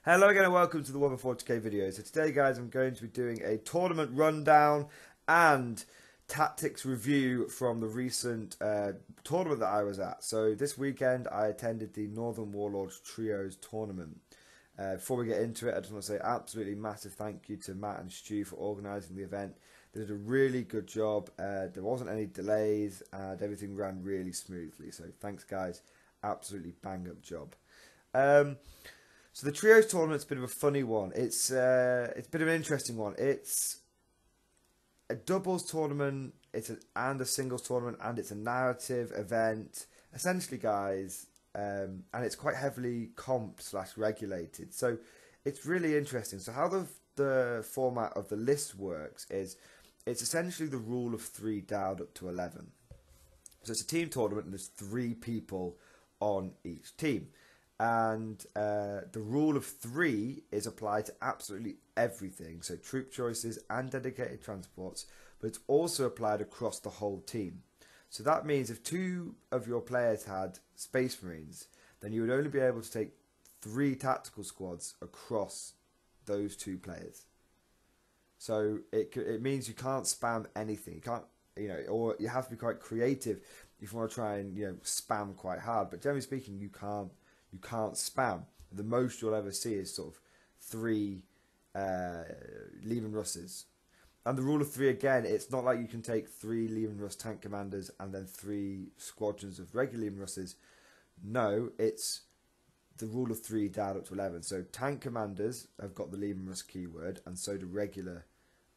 Hello again and welcome to the Warhammer 40k video. So today guys I'm going to be doing a tournament rundown and tactics review from the recent tournament that I was at. So this weekend I attended the Northern Warlords Trios tournament. Before we get into it, I just want to say absolutely massive thank you to Matt and Stu for organising the event. They did a really good job. There wasn't any delays and everything ran really smoothly. So thanks guys, absolutely bang up job. So the Trios tournament's a bit of a funny one. It's a bit of an interesting one. It's a doubles tournament, and a singles tournament, and it's a narrative event. Essentially, guys, and it's quite heavily comp/regulated. So it's really interesting. So how the format of the list works is it's essentially the rule of 3 down up to 11. So it's a team tournament, and there's 3 people on each team. And the rule of 3 is applied to absolutely everything, so troop choices and dedicated transports, but it's also applied across the whole team. So that means if 2 of your players had Space Marines, then you would only be able to take 3 tactical squads across those 2 players. So it means you can't spam anything. You can't, or you have to be quite creative if you want to try and spam quite hard. But generally speaking, you can't spam. The most you'll ever see is sort of 3 Leman Russes. And the rule of 3 again, it's not like you can take 3 Leman Russ tank commanders and then 3 squadrons of regular Leman Russes. No, it's the rule of 3 down up to 11. So tank commanders have got the Leman Russ keyword, and so do regular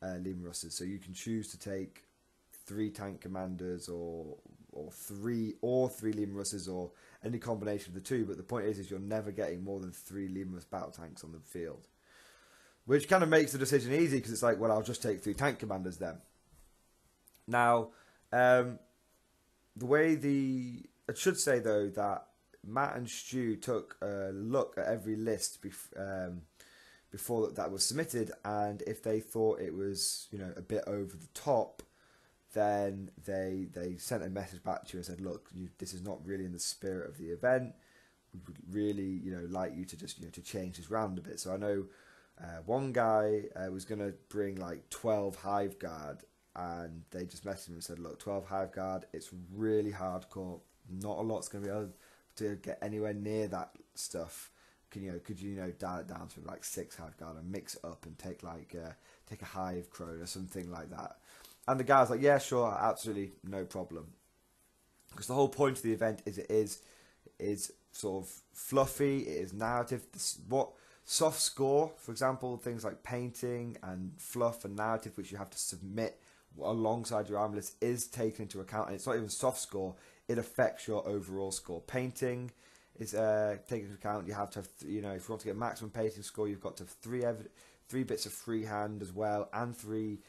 Leman Russes. So you can choose to take 3 tank commanders or 3 Leman Russes or any combination of the 2, but the point is you're never getting more than 3 Leman Russ battle tanks on the field, which kind of makes the decision easy because it's like, well, I'll just take 3 tank commanders then. Now, I should say though that Matt and Stu took a look at every list before that was submitted, and if they thought it was a bit over the top, then they sent a message back to you and said, look, this is not really in the spirit of the event. We would really like you to just to change this round a bit. So I know one guy was going to bring like 12 Hive Guard, and they just messaged him and said, look, 12 Hive Guard, it's really hardcore. Not a lot's going to be able to get anywhere near that stuff. Could you dial it down to like 6 Hive Guard and mix it up and take a Hive Crone or something like that? And the guy's like, yeah, sure, absolutely, no problem. Because the whole point of the event is it is sort of fluffy, it is narrative. What soft score, for example, things like painting and fluff and narrative, which you have to submit alongside your army list, is taken into account. And it's not even soft score, it affects your overall score. Painting is taken into account. You have to have, if you want to get maximum painting score, you've got to have 3 bits of freehand as well, and 3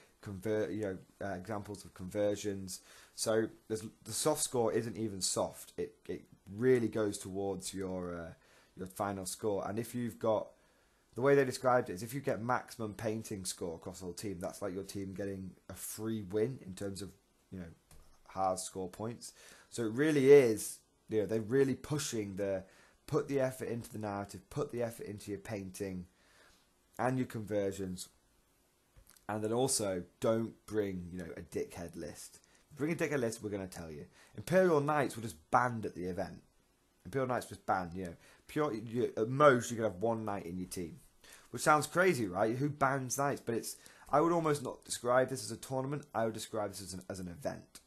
examples of conversions. So the soft score isn't even soft. It really goes towards your final score. And if you've got, the way they described it is, if you get maximum painting score across the whole team, that's like your team getting a free win in terms of hard score points. So it really is, they're really pushing put the effort into the narrative, put the effort into your painting and your conversions. And then also, don't bring, a dickhead list. Bring a dickhead list, we're going to tell you. Imperial Knights were just banned at the event. Imperial Knights was banned, at most, you could have 1 knight in your team. Which sounds crazy, right? Who bans knights? But I would almost not describe this as a tournament. I would describe this as an event.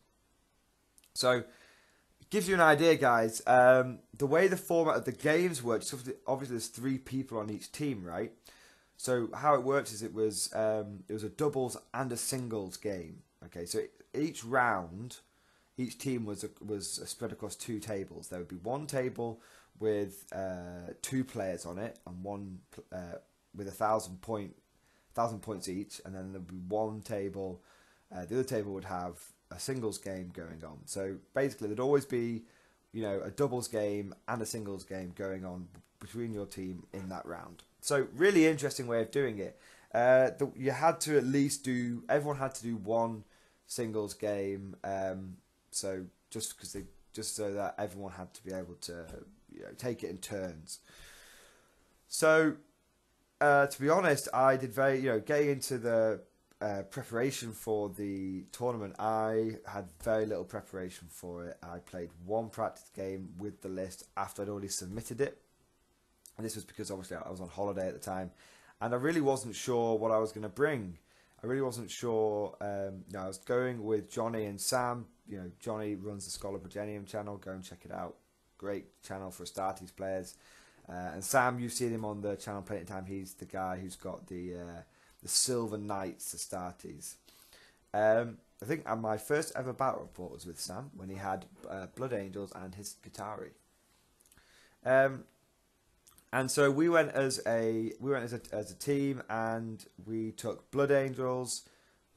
So, it gives you an idea, guys. The way the format of the games works, obviously there's 3 people on each team, right? So how it works is it was a doubles and a singles game. Okay, so each round, each team was spread across 2 tables. There would be 1 table with 2 players on it, and 1 with 1,000 points each, and then there'd be 1 table. The other table would have a singles game going on. So basically, there'd always be a doubles game and a singles game going on between your team in that round. So really interesting way of doing it. You had to at least everyone had to do 1 singles game. So just so that everyone had to be able to take it in turns. So to be honest, I did very, getting into the preparation for the tournament, I had very little preparation for it. I played one practice game with the list after I'd already submitted it. And this was because obviously I was on holiday at the time. And I really wasn't sure what I was going to bring. I really wasn't sure. I was going with Johnny and Sam. Johnny runs the Scholar Progenium channel. Go and check it out. Great channel for Astartes players. And Sam, you've seen him on the channel plenty of time. He's the guy who's got the Silver Knights Astartes. I think my first ever battle report was with Sam when he had Blood Angels and his Guittari. And so we went as a team, and we took Blood Angels,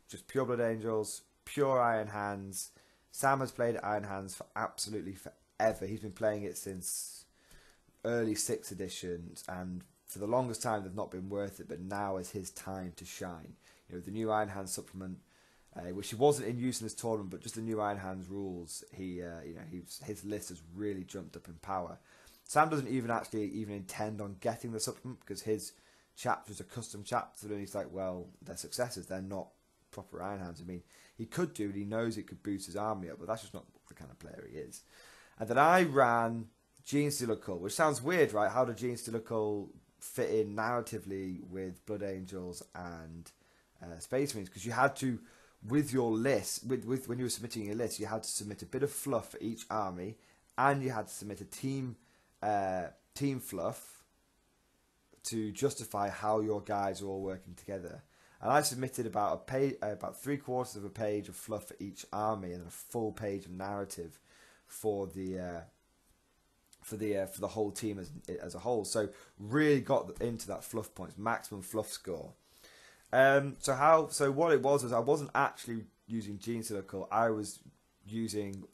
just pure Blood Angels, pure Iron Hands. Sam has played Iron Hands for absolutely forever. He's been playing it since early 6th editions, and for the longest time they've not been worth it. But now is his time to shine. The new Iron Hands supplement, which he wasn't in use in this tournament, but just the new Iron Hands rules. His list has really jumped up in power. Sam doesn't even intend on getting the supplement because his chapters are custom chapters, and he's like, well, they're successors, they're not proper Iron Hands. I mean, he could do it, he knows it could boost his army up, but that's just not the kind of player he is. And then I ran Genestealer Cult, which sounds weird, right? How did Genestealer Cult fit in narratively with Blood Angels and Space Marines? Because you had to, with your list, with when you were submitting your list, you had to submit a bit of fluff for each army, and you had to submit a team fluff to justify how your guys are all working together. And I submitted about about 3/4 of a page of fluff for each army, and a full page of narrative for the whole team as a whole. So really got into that fluff points, maximum fluff score. So what it was is I wasn't actually using Genestealer Cult. I was using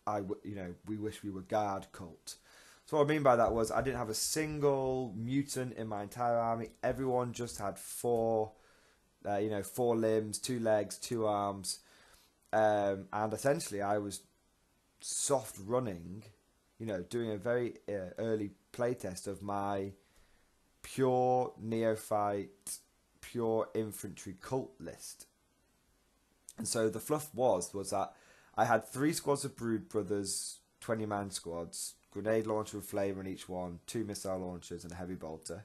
We Wish We Were Guard Cult. So what I mean by that was I didn't have a single mutant in my entire army. Everyone just had four limbs, 2 legs, 2 arms, and essentially I was soft running, doing a very early playtest of my pure neophyte, pure infantry cult list. And so the fluff was that I had 3 squads of Brood Brothers, 20-man squads, grenade launcher with flamer in each one, 2 missile launchers and a heavy bolter.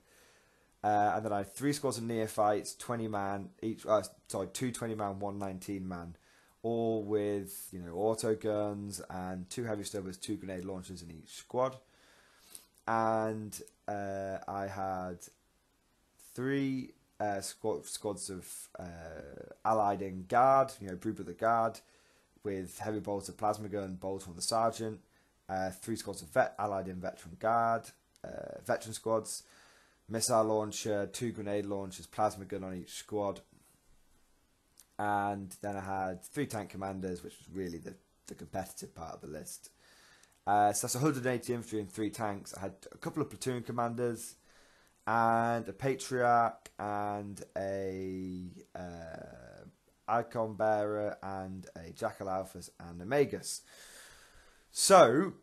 And then I had 3 squads of neophytes, 20-man each. 2 20-man, 1 19-man, all with auto guns and 2 heavy stubbers, 2 grenade launchers in each squad. And I had 3 squads of allied in guard, Brood Brother guard, with heavy bolter, plasma gun, bolter on the sergeant. 3 squads of allied in veteran guard, veteran squads, missile launcher, 2 grenade launchers, plasma gun on each squad. And then I had 3 tank commanders, which was really the competitive part of the list. So that's 180 infantry and 3 tanks. I had a couple of platoon commanders, and a patriarch, and a icon bearer, and a jackal alphas, and a magus. So,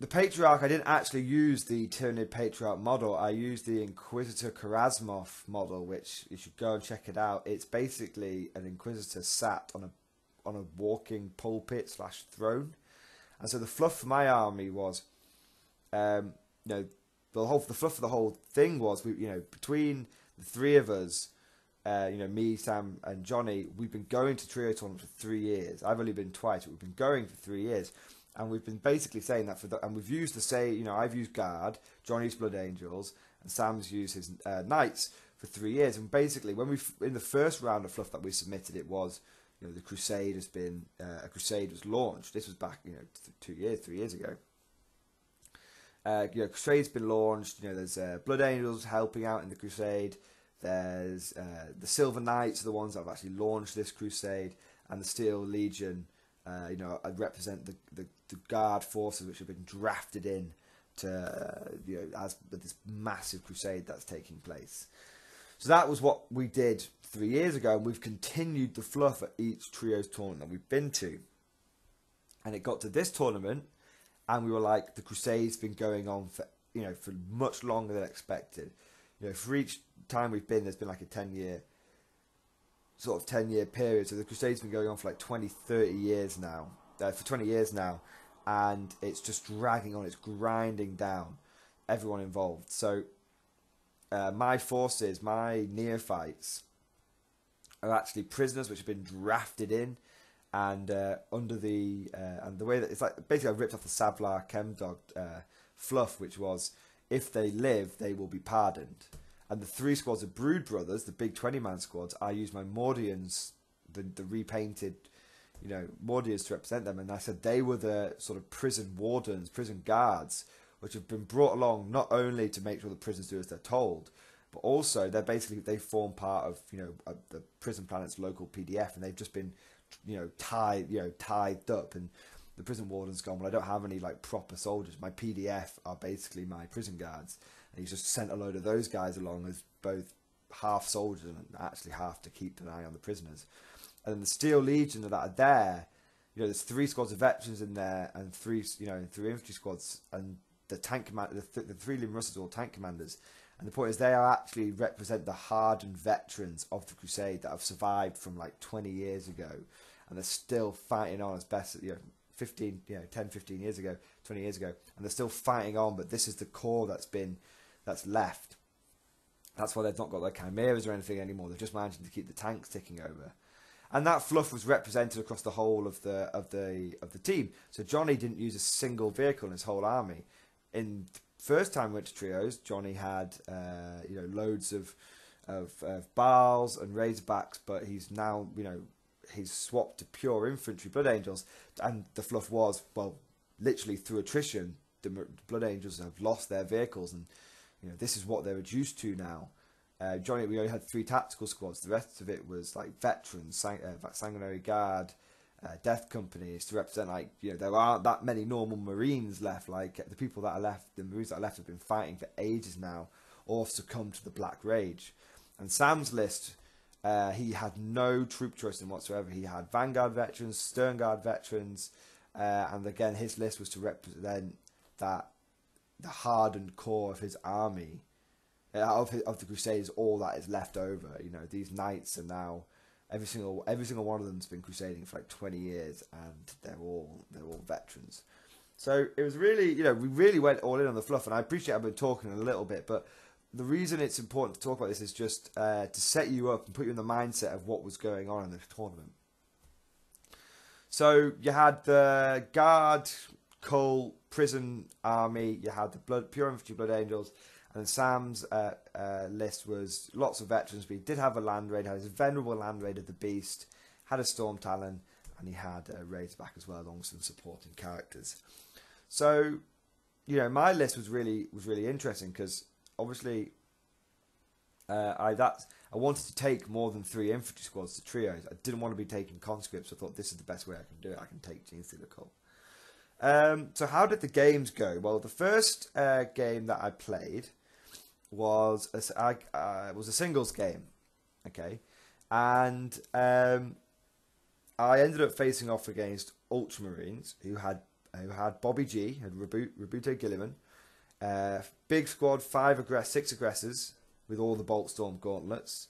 the Patriarch, I didn't actually use the Tyranid Patriarch model. I used the Inquisitor Kharasmov model, which you should go and check it out. It's basically an Inquisitor sat on a walking pulpit / throne. And so the fluff for my army was, the fluff for the whole thing was, between the 3 of us, me, Sam, and Johnny, we've been going to trio tournaments for 3 years. I've only been twice, but we've been going for 3 years. And we've been basically saying that and we've used the same, I've used Guard, Johnny's Blood Angels, and Sam's used his Knights for 3 years. And basically, in the first round of fluff that we submitted, it was, the Crusade has been, a Crusade was launched. This was back, 3 years ago. Crusade's been launched. There's Blood Angels helping out in the Crusade. There's the Silver Knights are the ones that have actually launched this Crusade, and the Steel Legion. I represent the Guard forces which have been drafted in to as this massive crusade that's taking place. So that was what we did 3 years ago, and we've continued the fluff at each trios tournament that we've been to. And it got to this tournament, and we were like, the crusade's been going on for for much longer than expected. for each time we've been, there's been like a 10-year period. So the Crusade's been going on for like 20, 30 years now, for 20 years now, and it's just dragging on. It's grinding down everyone involved. So my forces, my neophytes, are actually prisoners which have been drafted in, and under the and the way that it's like, basically I ripped off the Savlar Chemdog fluff, which was, if they live, they will be pardoned. And the 3 squads of Brood Brothers, the big 20-man squads, I used my Mordians, the repainted, Mordians to represent them. And I said they were the sort of prison wardens, prison guards, which have been brought along not only to make sure the prisoners do as they're told, but also they form part of, the prison planet's local PDF, and they've just been, tithed up. And the prison warden's gone, well, I don't have any like proper soldiers. My PDF are basically my prison guards. And he's just sent a load of those guys along as both half soldiers and actually half to keep an eye on the prisoners. And then the Steel Legion that are there, there's 3 squads of veterans in there, and 3 infantry squads, and the tank commander, the 3 Lim Russes are all tank commanders. And the point is, they are actually represent the hardened veterans of the Crusade that have survived from like 20 years ago, and they're still fighting on as best, 10, 15 years ago, 20 years ago, and they're still fighting on. But this is the core that's left. That's why they've not got their chimeras or anything anymore. They're just managing to keep the tanks ticking over, and that fluff was represented across the whole of the team. So Johnny didn't use a single vehicle in his whole army. In first time we went to trios, Johnny had loads of Baals and Razorbacks, but he's now he's swapped to pure infantry Blood Angels, and the fluff was, well, literally through attrition, the Blood Angels have lost their vehicles, and this is what they're reduced to now. Johnny, we only had 3 tactical squads. The rest of it was like veterans, Sanguinary Guard, Death Companies to represent, like, there aren't that many normal Marines left. Like, the people that are left, the Marines that are left have been fighting for ages now, or have succumbed to the Black Rage. And Sam's list, he had no troop choice in whatsoever. He had Vanguard veterans, Stern Guard veterans, and again, his list was to represent that the hardened core of his army, of the Crusades, all that is left over. These knights are now, every single one of them's been crusading for like 20 years, and they're all veterans. So it was really, we really went all in on the fluff, and I appreciate I've been talking a little bit, but the reason it's important to talk about this is just to set you up and put you in the mindset of what was going on in this tournament. So you had the Guard, Cull, Prison Army, you had the Pure Infantry Blood Angels, and Sam's list was lots of veterans, but he did have a Land Raid, had his Venerable Land Raid of the Beast, had a Storm Talon, and he had a Razorback as well, along with some supporting characters. So, my list was really interesting, because obviously I wanted to take more than 3 infantry squads to trios. I didn't want to be taking conscripts. I thought this is the best way I can do it. I can take Gene through the Cull. So how did the games go? Well, the first game that I played was a singles game, okay, and I ended up facing off against Ultramarines who had Bobby G, had Rabute Gilliman, big squad, 6 aggressors with all the Boltstorm gauntlets,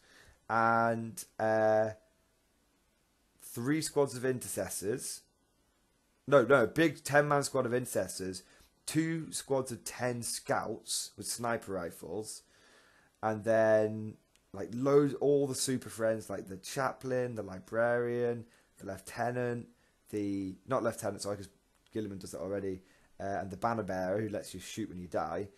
and 3 squads of intercessors. No, big 10-man squad of intercessors, 2 squads of 10 scouts with sniper rifles, and then like all the super friends, like the chaplain, the librarian, the lieutenant, not lieutenant, sorry, because Gilliman does that already, and the banner bearer who lets you shoot when you die.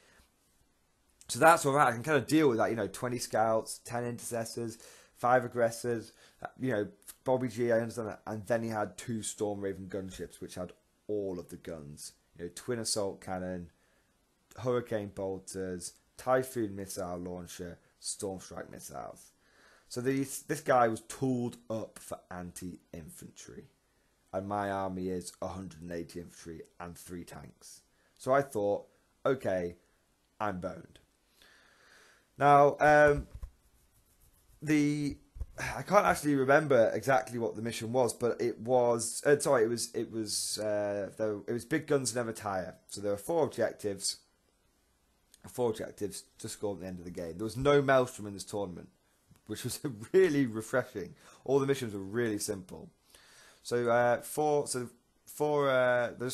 So that's all right. I can kind of deal with that, 20 scouts, 10 intercessors, 5 aggressors, Bobby G, I understand that. And then he had 2 Storm Raven gunships, which had all of the guns. Twin assault cannon, hurricane bolters, Typhoon missile launcher, Storm Strike missiles. So this guy was tooled up for anti-infantry. And my army is 180 infantry and 3 tanks. So I thought, okay, I'm boned. Now, I can't actually remember exactly what the mission was, but it was big guns never tire. So there were 4 objectives, 4 objectives to score at the end of the game. There was no Maelstrom in this tournament, which was really refreshing. All the missions were really simple. So those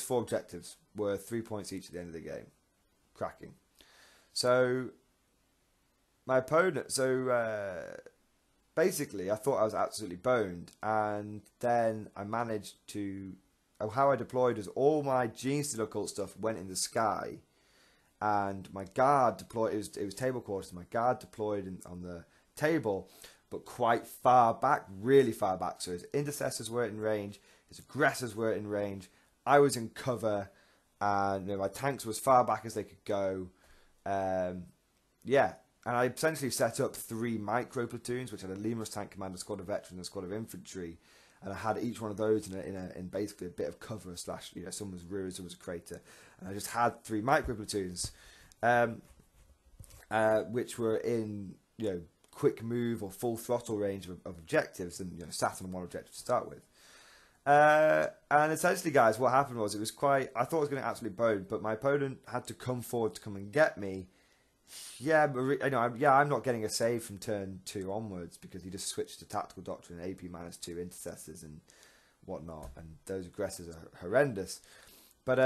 4 objectives were 3 points each at the end of the game. Cracking. So my opponent, basically I thought I was absolutely boned, and then I managed to, how I deployed was all my Genestealer occult stuff went in the sky, and my guard deployed, it was table quarters, my guard deployed on the table, but quite far back, really far back, so his intercessors weren't in range, his aggressors weren't in range, I was in cover, and my tanks were as far back as they could go. And I essentially set up 3 micro platoons, which had a Lemur's tank commander, a squad of veterans, and a squad of infantry, and I had each one of those in basically a bit of cover / some was rears, some was a crater, and I just had 3 micro platoons, which were in quick move or full throttle range of objectives, and sat on one objective to start with. And essentially, guys, what happened was I thought I was going to absolutely bone, but my opponent had to come forward to come and get me. Yeah, but I'm not getting a save from turn 2 onwards because he just switched to Tactical Doctrine, AP -2 intercessors and whatnot, and those aggressors are horrendous. But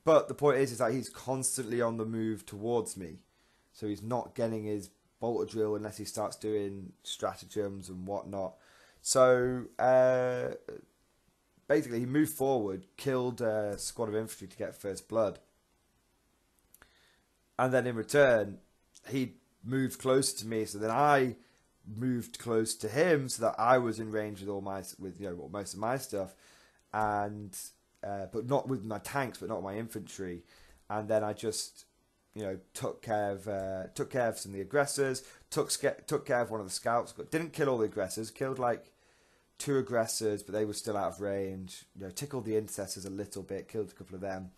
the point is that he's constantly on the move towards me, so he's not getting his bolter drill unless he starts doing stratagems and whatnot. So basically, he moved forward, killed a squad of infantry to get first blood. And then in return, he moved closer to me. So then I moved close to him, so that I was in range with most of my stuff, and but not with my tanks, but not my infantry. And then I just took care of some of the aggressors. Took care of one of the scouts. But didn't kill all the aggressors. Killed like 2 aggressors, but they were still out of range. Tickled the intercessors a little bit. Killed a couple of them.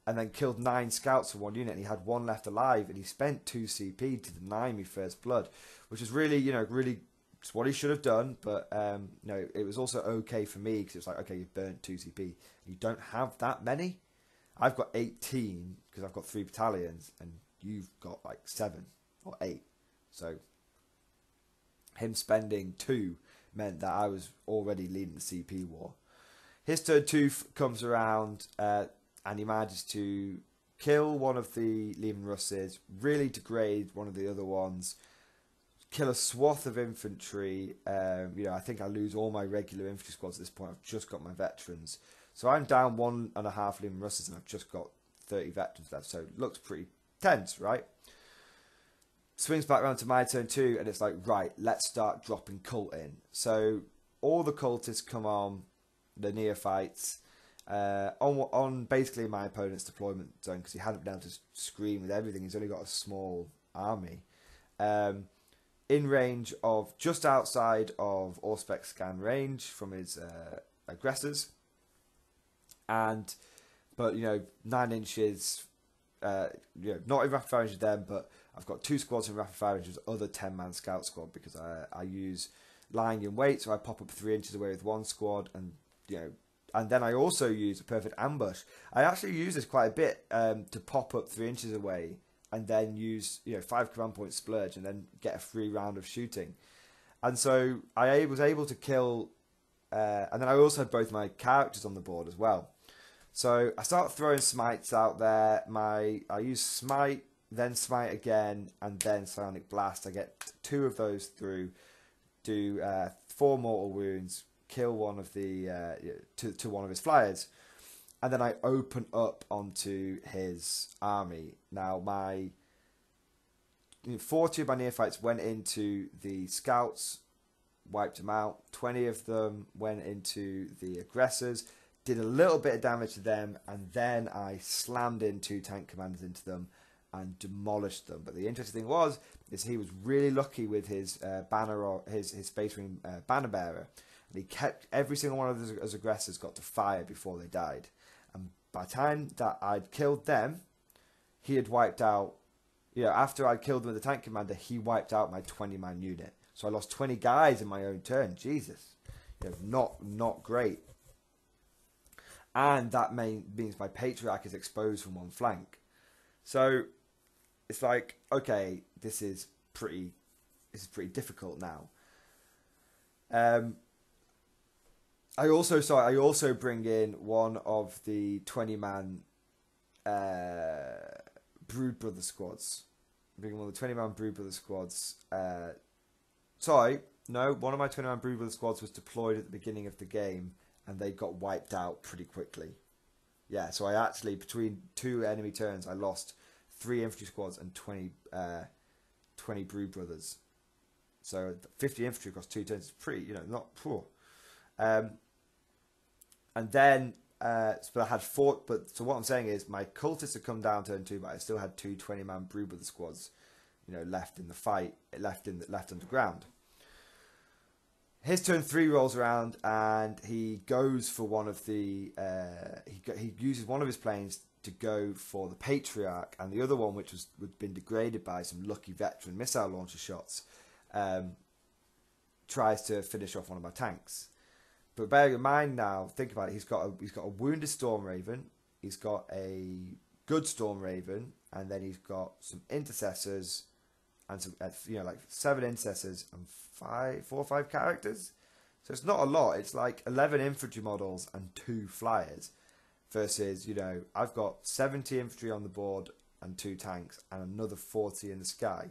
And then killed 9 scouts for 1 unit, and he had 1 left alive, and he spent 2 CP to deny me first blood, which is really, really, it's what he should have done, but, it was also okay for me, because it was like, okay, you've burnt 2 CP, you don't have that many. I've got 18, because I've got 3 battalions, and you've got like 7 or 8, so him spending 2 meant that I was already leading the CP war. His turn 2 comes around, and he manages to kill one of the Lehman Russes, really degrade one of the other ones, kill a swath of infantry. I think I lose all my regular infantry squads at this point. I've just got my veterans. So I'm down 1.5 Lehman Russes, and I've just got 30 veterans left. So it looks pretty tense, right? Swings back around to my turn 2, and it's like, right, let's start dropping cult in. So all the cultists come on, the neophytes, on basically my opponent's deployment zone, because he hadn't been able to screen with everything. He's only got a small army, in range of just outside of Auspex scan range from his aggressors, but 9 inches, not in rapid fire range with them, but I've got 2 squads in rapid fire range with other 10-man scout squad, because I use lying in wait, so I pop up 3 inches away with 1 squad, and and then I also use a perfect ambush. I actually use this quite a bit, to pop up 3 inches away, and then use 5 command point splurge, and then get a free round of shooting. And so I was able to kill, and then I also had both my characters on the board as well. So I start throwing smites out there. I use smite, then smite again, and then psionic blast. I get 2 of those through, do 4 mortal wounds, kill one of the to one of his flyers, and then I open up onto his army. Now 40 of my neophytes went into the scouts, wiped them out. 20 of them went into the aggressors, did a little bit of damage to them, and then I slammed in 2 tank commanders into them and demolished them. But the interesting thing is he was really lucky with his banner, or his Space Marine banner bearer. And he kept every single one of his aggressors got to fire before they died. And by the time that I'd killed them, he had wiped out, after I'd killed them with the tank commander, he wiped out my 20-man unit. So I lost 20 guys in my own turn. Jesus. Not great. And that means my Patriarch is exposed from one flank. So it's like, okay, this is pretty difficult now. I also bring in one of the 20-man Brood Brother squads. Bring one of the 20-man Brood Brother squads. Sorry, no, one of my 20-man Brood Brother squads was deployed at the beginning of the game, and they got wiped out pretty quickly. Yeah, so I actually, between 2 enemy turns, I lost 3 infantry squads and 20 Brood Brothers. So 50 infantry across 2 turns is pretty, not poor. And then, but I had 4. But so what I'm saying is, my cultists had come down turn 2, but I still had 2 20-man Brood Brother squads, left in the fight, left underground. His turn 3 rolls around, and he goes for one of the. He uses one of his planes to go for the Patriarch, and the other one, which had been degraded by some lucky veteran missile launcher shots, tries to finish off one of my tanks. But bearing in mind now, think about it. He's got a wounded Storm Raven, he's got a good Storm Raven, and then he's got some intercessors, and some like 7 intercessors and 4 or 5 characters. So it's not a lot. It's like 11 infantry models and 2 flyers, versus I've got 70 infantry on the board and 2 tanks and another 40 in the sky.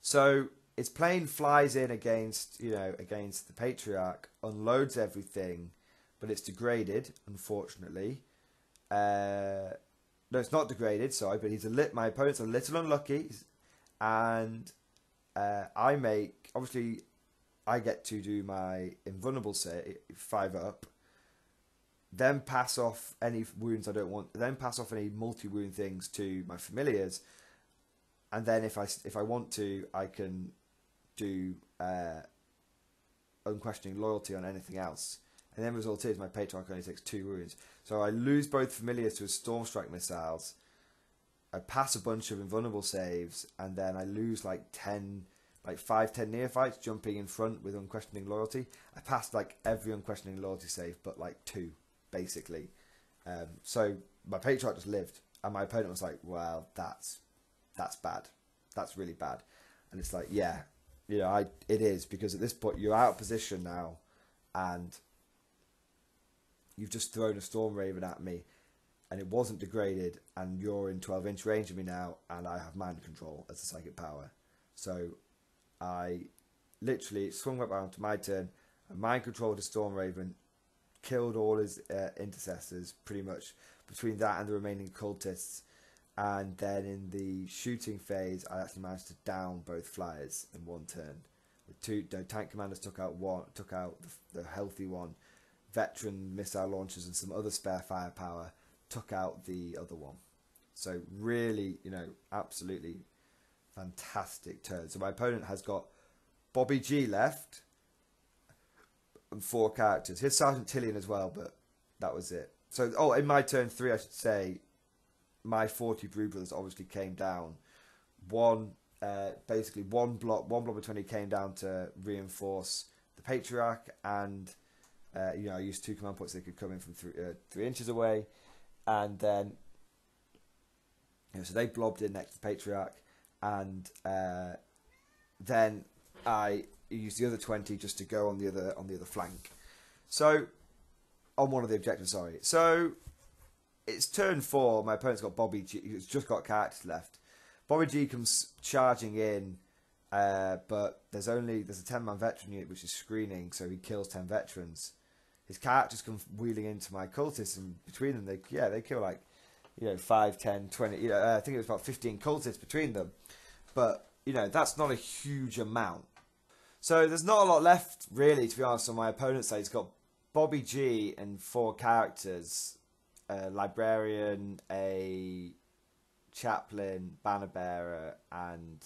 So his plane flies in against the Patriarch, unloads everything, but it's degraded, unfortunately. No, it's not degraded, sorry, but my opponent's a little unlucky, and I get to do my invulnerable save, 5 up, then pass off any wounds I don't want, then pass off any multi-wound things to my familiars, and then if I want to, I can do unquestioning loyalty on anything else. And then the result is my Patriarch only takes 2 wounds. So I lose both familiars to his Stormstrike missiles, I pass a bunch of invulnerable saves, and then I lose like 5-10 neophytes jumping in front with unquestioning loyalty. I passed like every unquestioning loyalty save but like 2, basically. So my Patriarch just lived, and my opponent was like, well, that's bad. That's really bad. And it's like, yeah, it is, because at this point you're out of position now, and you've just thrown a Storm Raven at me, and it wasn't degraded, and you're in 12-inch range of me now, and I have mind control as a psychic power. So I literally swung back around to my turn, I mind controlled a Storm Raven, killed all his intercessors, pretty much, between that and the remaining cultists. And then in the shooting phase, I actually managed to down both flyers in 1 turn. The tank commanders took out the healthy one. Veteran missile launchers and some other spare firepower took out the other one. So really, absolutely fantastic turn. So my opponent has got Bobby G left and 4 characters. Here's Sergeant Tillian as well, but that was it. So, in my turn 3, I should say, my 40 Brood Brothers obviously came down. One blob of 20 came down to reinforce the Patriarch, and I used 2 command points. They could come in from 3 inches away, and then so they blobbed in next to the Patriarch, and then I used the other 20 just to go on the other flank. So on one of the objectives, sorry. So it's turn 4. My opponent's got Bobby G. He's just got characters left. Bobby G comes charging in, but there's a 10-man veteran unit which is screening, so he kills 10 veterans. His characters come wheeling into my cultists, and between them, they kill like 5, 10, 20. I think it was about 15 cultists between them, but that's not a huge amount. So there's not a lot left, really, to be honest, on my opponent's side. He's got Bobby G and 4 characters. A librarian, a chaplain, banner bearer, and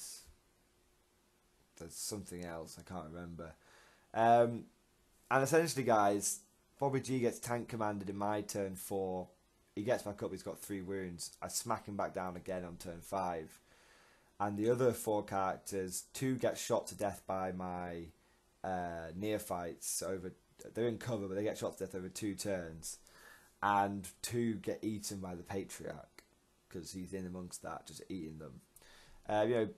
there's something else I can't remember. And essentially, guys, Bobby G gets tank commanded in my turn 4. He gets back up. He's got 3 wounds. I smack him back down again on turn 5. And the other 4 characters, 2 get shot to death by my neophytes. They're in cover, but they get shot to death over 2 turns. And 2 get eaten by the Patriarch. because he's in amongst that, just eating them. You know,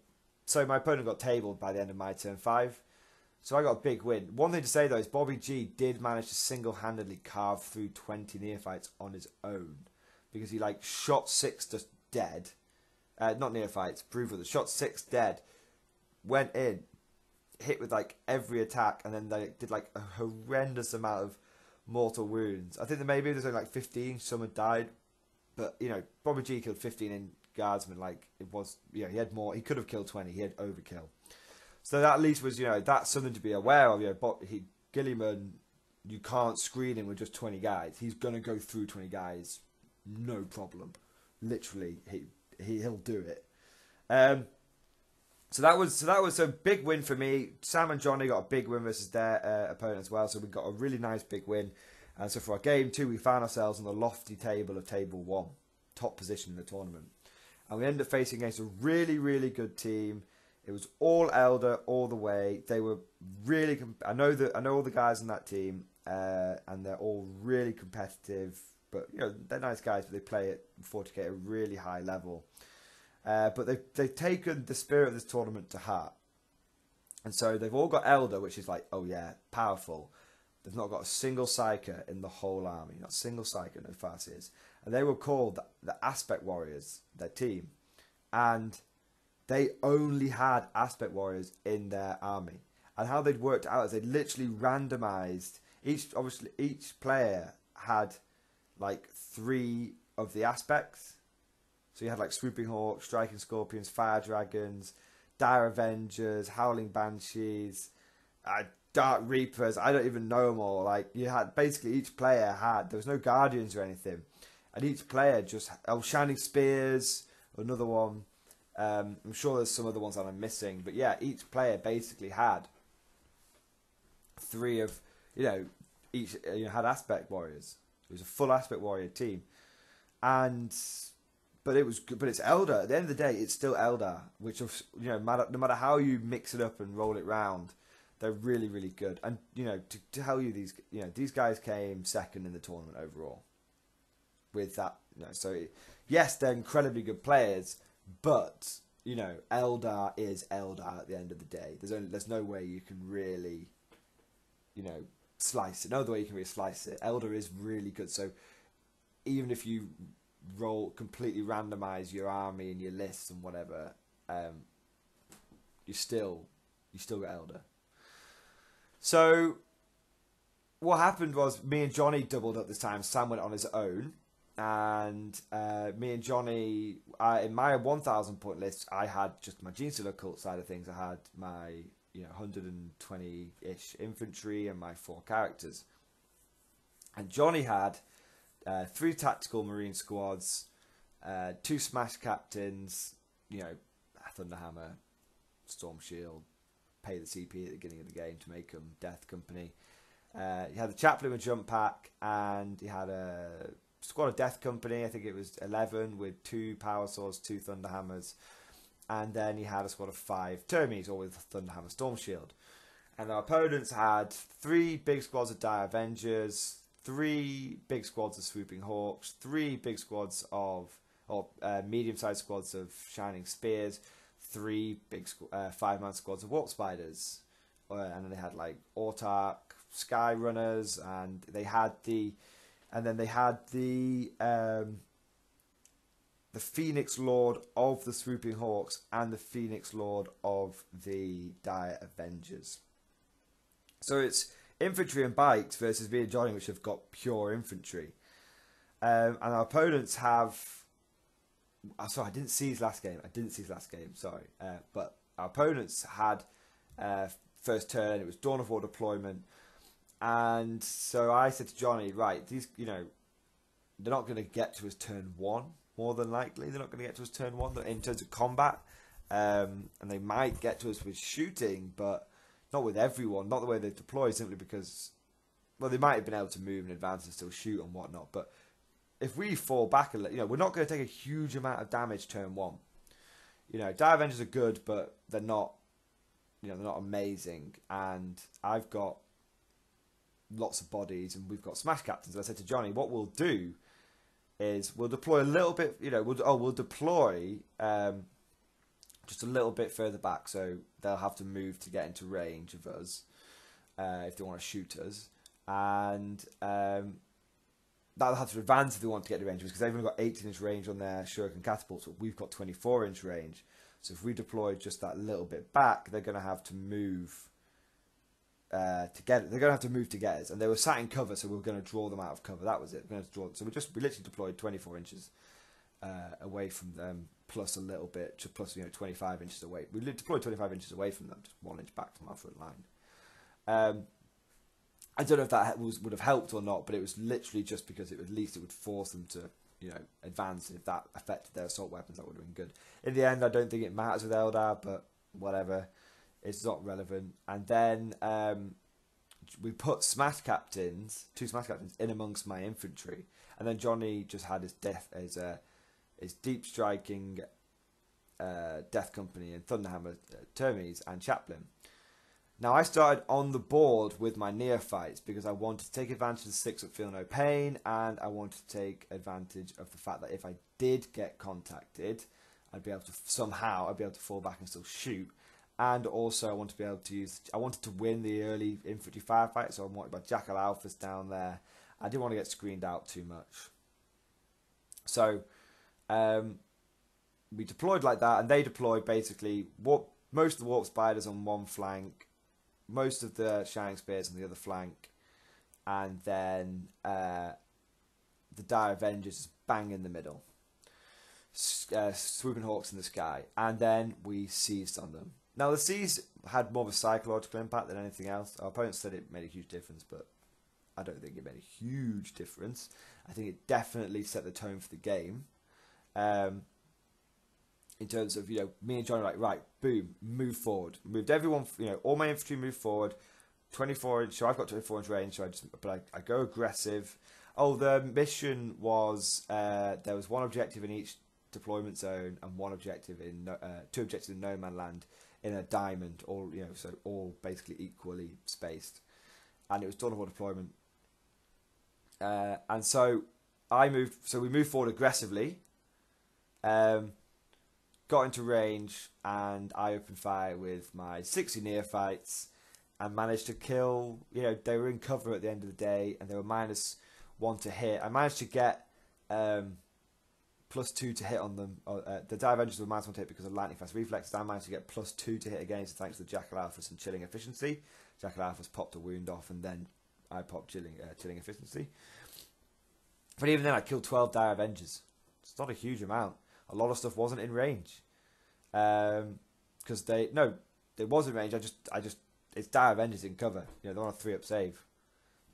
so my opponent got tabled by the end of my turn 5. So I got a big win. One thing to say though is Bobby G did manage to single-handedly carve through 20 neophytes on his own, because he like shot 6 just dead. Not neophytes, brood shot 6 dead. Went in, hit with like every attack, and then they did like a horrendous amount of mortal wounds. I think that maybe there's only like 15. Some had died, but you know, Bobby G killed 15 in guardsmen. Like it was, you know, he had more. He could have killed 20. He had overkill. So that at least was, you know, that's something to be aware of. You know, but Gilliman, you can't screen him with just 20 guys. He's gonna go through 20 guys, no problem. Literally, he'll do it. So that was a big win for me. Sam and Johnny got a big win versus their opponent as well. So we got a really nice big win. And so for our game 2, we found ourselves on the lofty table of table 1, top position in the tournament. And we ended up facing against a really, really good team. It was all Elder all the way. They were really. I know all the guys on that team, and they're all really competitive. But you know, they're nice guys, but they play at 40k at a really high level. But they've taken the spirit of this tournament to heart. And so they've all got Elder, which is like, oh yeah, powerful. They've not got a single Psyker in the whole army. Not a single Psyker, no Farseers. And they were called the Aspect Warriors, their team. And they only had Aspect Warriors in their army. And how they'd worked out is they'd literally randomized. Each player had like 3 of the aspects. So you had like Swooping Hawks, Striking Scorpions, Fire Dragons, Dire Avengers, Howling Banshees, Dark Reapers. I don't even know them all. Like you had basically each player had. There was no Guardians or anything, and each player just Shining Spears. Another one. I'm sure there's some other ones that I'm missing, but yeah, each player basically had 3 of each had Aspect Warriors. It was a full Aspect Warrior team, but it was good. But it's Eldar. At the end of the day, it's still Eldar, which no matter how you mix it up and roll it round, they're really, really good. And to tell you these guys came second in the tournament overall. With that, so yes, they're incredibly good players, but Eldar is Eldar at the end of the day. There's no way you can really, slice it. No other way you can really slice it. Eldar is really good. So even if you completely randomize your army and your lists and whatever, you still got Eldar. So what happened was me and Johnny doubled up this time. Sam went on his own, and me and Johnny, in my 1,000 point list, I had just my Genestealer cult side of things. I had my 120-ish infantry and my 4 characters, and Johnny had 3 tactical marine squads, 2 smash captains, Thunderhammer, Storm Shield, pay the CP at the beginning of the game to make them Death Company. He had the Chaplain with Jump Pack, and he had a squad of Death Company. I think it was 11 with 2 Power Swords, 2 Thunderhammers, and then he had a squad of 5 Termies, all with Thunderhammer Storm Shield. And our opponents had 3 big squads of Dire Avengers, 3 big squads of Swooping Hawks, 3 big squads of, medium-sized squads of Shining Spears, 3 big 5-man squads of Warp Spiders, and then they had like Autark, Sky Runners, and they had the Phoenix Lord of the Swooping Hawks and the Phoenix Lord of the Dire Avengers. So it's infantry and bikes versus me and Johnny, which have got pure infantry. And our opponents have... Sorry, I didn't see his last game. Sorry. But our opponents had first turn. It was Dawn of War deployment. And so I said to Johnny, right, these, they're not going to get to us turn 1, more than likely. They're not going to get to us turn 1 in terms of combat. And they might get to us with shooting, but not with everyone, not the way they've deployed, simply because, well, they might have been able to move in advance and still shoot and whatnot. But if we fall back a little, we're not going to take a huge amount of damage turn 1. Dire Avengers are good, but they're not, they're not amazing. And I've got lots of bodies, and we've got Smash Captains. I said to Johnny, what we'll do is we'll deploy a little bit. We'll deploy just a little bit further back, so they'll have to move to get into range of us if they want to shoot us, and they'll have to advance if they want to get to range because they've only got 18-inch range on their shuriken catapults, but we've got 24-inch range. So if we deploy just that little bit back, they're going to have to move to get it. They're going to have to move to get us, and they were sat in cover, so we were going to draw them out of cover. That was it. We're going to draw. So we literally deployed 24 inches away from them, plus a little bit, plus 25 inches away. We deployed 25 inches away from them, just 1 inch back from our front line. I don't know if that would have helped or not, but it was literally just because at least it would force them to advance. If that affected their assault weapons, that would have been good. In the end, I don't think it matters with Eldar, but whatever. It's not relevant. And then we put two smash captains in amongst my infantry, and then Johnny just had his deep striking Death Company and Thunderhammer Termes and Chaplain. Now I started on the board with my neophytes because I wanted to take advantage of the 6-up feel no pain, and I wanted to take advantage of the fact that if I did get contacted, I'd be able to fall back and still shoot. And also I wanted to win the early infantry firefight, so I wanted my Jackal Alphas down there. I didn't want to get screened out too much. So we deployed like that, and they deployed basically most of the Warp Spiders on one flank, most of the Shining Spears on the other flank, and then the Dire Avengers bang in the middle. Swooping Hawks in the sky, and then we seized on them. Now the siege had more of a psychological impact than anything else. Our opponents said it made a huge difference, but I don't think it made a huge difference. I think it definitely set the tone for the game. In terms of, me and John are like, right, boom, move forward. Moved everyone, all my infantry moved forward. 24-inch, so I've got 24-inch range, so I go aggressive. Oh, the mission was, there was one objective in each deployment zone and one objective in, two objectives in no man land in a diamond, so all basically equally spaced. And it was Dawn of War deployment. And so we moved forward aggressively. Got into range, and I opened fire with my 60 neophytes and managed to kill. They were in cover at the end of the day, and they were -1 to hit. I managed to get +2 to hit on them. The Dire Avengers were -1 to hit because of lightning fast reflexes. I managed to get +2 to hit against thanks to the Jackal Alphas and chilling efficiency. Jackal Alphas popped a wound off, and then I popped chilling efficiency. But even then, I killed 12 Dire Avengers. It's not a huge amount. A lot of stuff wasn't in range, because they was in range. It's Dire Avengers in cover. They're on a 3-up save.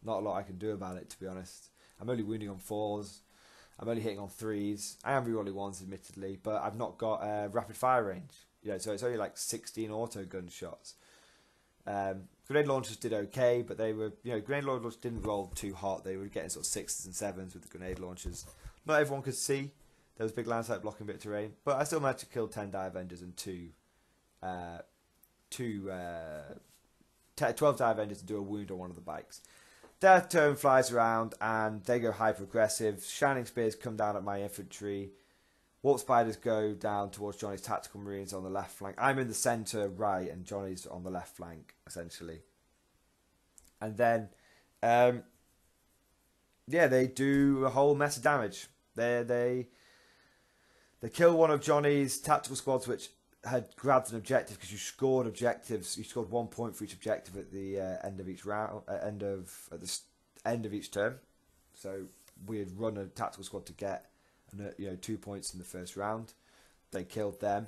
Not a lot I can do about it, to be honest. I'm only wounding on 4s. I'm only hitting on 3s. I am rerolling 1s, admittedly, but I've not got rapid fire range. So it's only like 16 auto gun shots. Grenade launchers did okay, but they were, grenade launchers didn't roll too hot. They were getting sort of 6s and 7s with the grenade launchers. Not everyone could see. There was a big landslide blocking a bit of terrain, but I still managed to kill 10 Dire Avengers and 12 Dire Avengers to do a wound on one of the bikes. Their turn flies around, and they go hyper-aggressive. Shining Spears come down at my infantry. Warp Spiders go down towards Johnny's Tactical Marines on the left flank. I'm in the centre right, and Johnny's on the left flank, essentially. And then, they do a whole mess of damage. They kill one of Johnny's tactical squads, which had grabbed an objective, because you scored objectives. You scored 1 point for each objective at the end of each round, at the end of each turn. So we had run a tactical squad to get 2 points in the first round. They killed them,